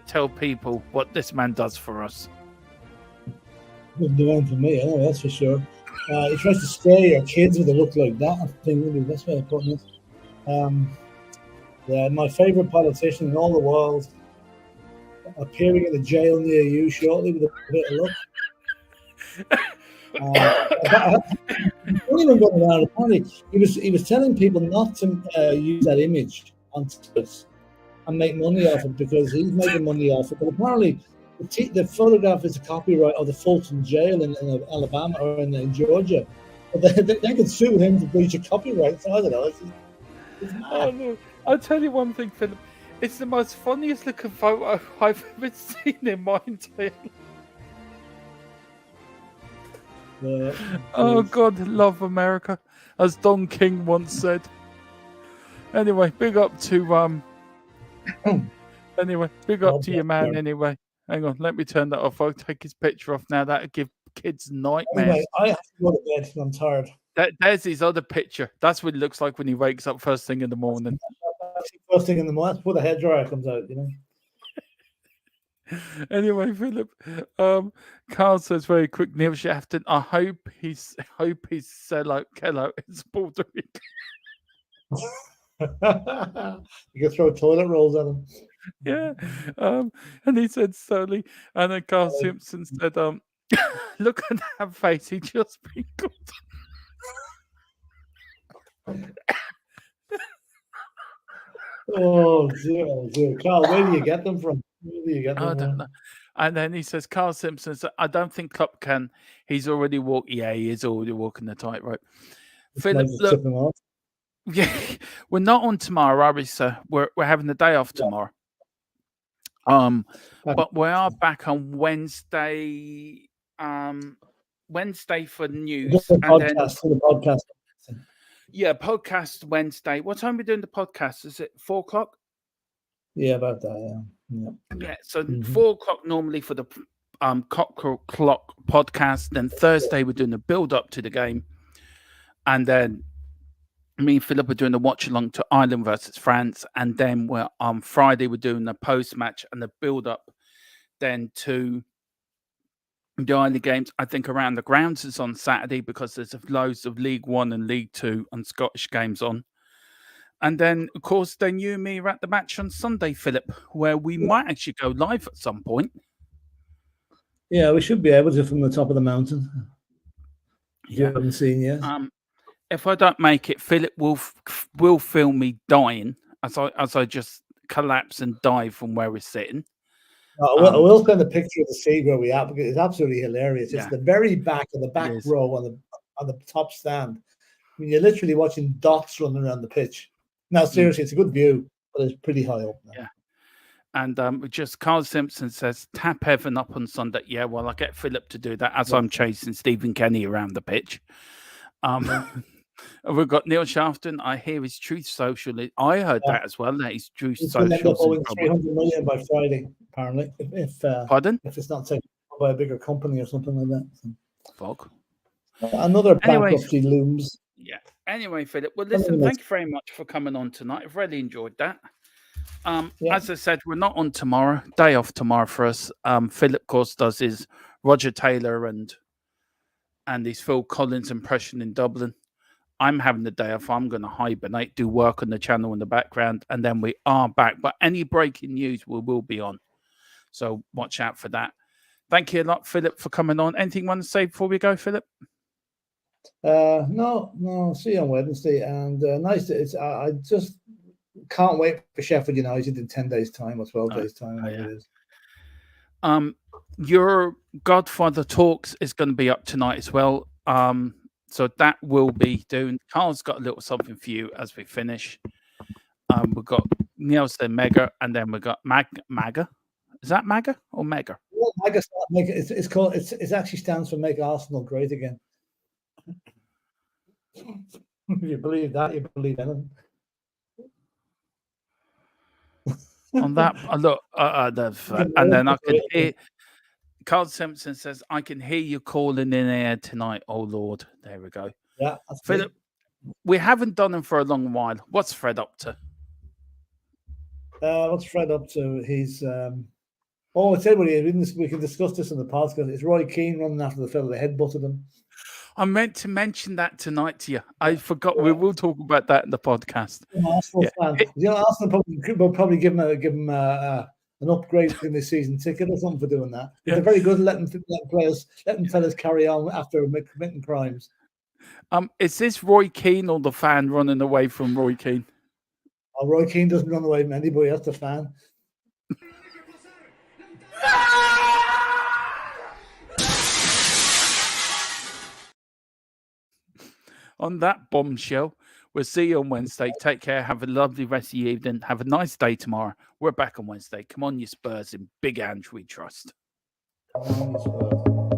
tell people what this man does for us? Wouldn't do anything for me, anyway, that's for sure. He tries to scare your kids with a look like that. I think maybe that's why I put it. Yeah, my favourite politician in all the world appearing in a jail near you shortly with a bit of luck. Don't even go around. Apparently, he was telling people not to use that image on Twitter and make money off it because he's making money off it. But apparently, the photograph is a copyright of the Fulton Jail in Alabama or in Georgia. But they could sue him to breach of copyright. So I don't know. It's mad. Oh no! I'll tell you one thing, Philip. It's the most funniest looking photo I've ever seen in my entire life. Oh God, love America, as Don King once said. Anyway, big up to Anyway, big up to your man. Anyway, hang on, let me turn that off. I'll take his picture off now. That'll give kids nightmares. Anyway, I have to go to bed. I'm tired. There's his other picture. That's what it looks like when he wakes up first thing in the morning. First thing in the morning, before the hairdryer comes out, you know. Anyway, Philip, Carl says very quick, Neil Shafton, I hope he's Kello is Puerto Rico. You can throw toilet rolls at him. Yeah. And he said slowly, and then Carl Simpson said, look at that face, he just sprinkled. Oh dear. Carl, where do you get them from? I don't know. And then he says, Carl Simpson says, I don't think Klopp can. He's already walked. Yeah, he is already walking the tightrope. Philip, look, yeah, we're not on tomorrow, are we, sir? We're having the day off tomorrow. But we are back on Wednesday. Wednesday for news. For the podcast. Yeah, podcast Wednesday. What time are we doing the podcast? Is it 4:00? Yeah, about that. Yeah. So 4:00 normally for the clock podcast. Then Thursday we're doing the build up to the game, and then me and Philip are doing the watch along to Ireland versus France, and then we're on Friday we're doing the post match and the build up then to The only games I think around the grounds is on Saturday because there's loads of League One and League Two and Scottish games on. And then, of course, then you and me are at the match on Sunday, Philip, where we might actually go live at some point. Yeah, we should be able to from the top of the mountain. If you haven't seen yet. If I don't make it, Philip will film me dying as I just collapse and die from where we're sitting. I will send a picture of the seat where we are because it's absolutely hilarious. It's the very back of the back row on the top stand. I mean, you're literally watching dots running around the pitch. Now, seriously, it's a good view, but it's pretty high up now. Yeah. And just Carl Simpson says, tap Evan up on Sunday. Yeah, well, I'll get Philip to do that as I'm chasing Stephen Kenny around the pitch. We've got Neil Shafton. I hear his Truth Social. I heard that as well. That his Truth Social. End up owing 300 million by Friday, apparently. Pardon? If it's not taken by a bigger company or something like that. So. Fog. Another bankruptcy looms. Yeah. Anyway, Philip. Well, listen. Thank you very much for coming on tonight. I've really enjoyed that. As I said, we're not on tomorrow. Day off tomorrow for us. Philip, of course, does his Roger Taylor and his Phil Collins impression in Dublin. I'm having the day off. I'm going to hibernate, do work on the channel in the background, and then we are back. But any breaking news we will be on. So watch out for that. Thank you a lot, Philip, for coming on. Anything you want to say before we go, Philip? No. See you on Wednesday. And nice. I just can't wait for Sheffield United in 10 days' time or 12 days' time. It is. Your Godfather Talks is going to be up tonight as well. So that will be doing. Carl's got a little something for you as we finish. We've got Nielsen Mega, and then we've got Maga. Is that Maga or Mega? Well, Maga. It's called. It actually stands for Make Arsenal Great Again. If you believe that, you believe anything. On that, look, and then I can hear. Carl Simpson says, I can hear you calling in air tonight. Oh, Lord. There we go. Yeah. Philip, we haven't done him for a long while. What's Fred up to? What's Fred up to? He's... I'll tell you what, we can discuss this in the podcast. It's Roy Keane running after the fellow that headbutted him. I meant to mention that tonight to you. I forgot. We will talk about that in the podcast. Arsenal fan. Arsenal will probably give him an upgrade in the season ticket or something for doing that. Yeah. They're very good at letting fellas carry on after committing crimes. Is this Roy Keane or the fan running away from Roy Keane? Oh, Roy Keane doesn't run away from anybody. That's the fan. On that bombshell, we'll see you on Wednesday. Take care. Have a lovely rest of the evening. Have a nice day tomorrow. We're back on Wednesday. Come on, you Spurs. In Big Ange we trust. Come on, you Spurs.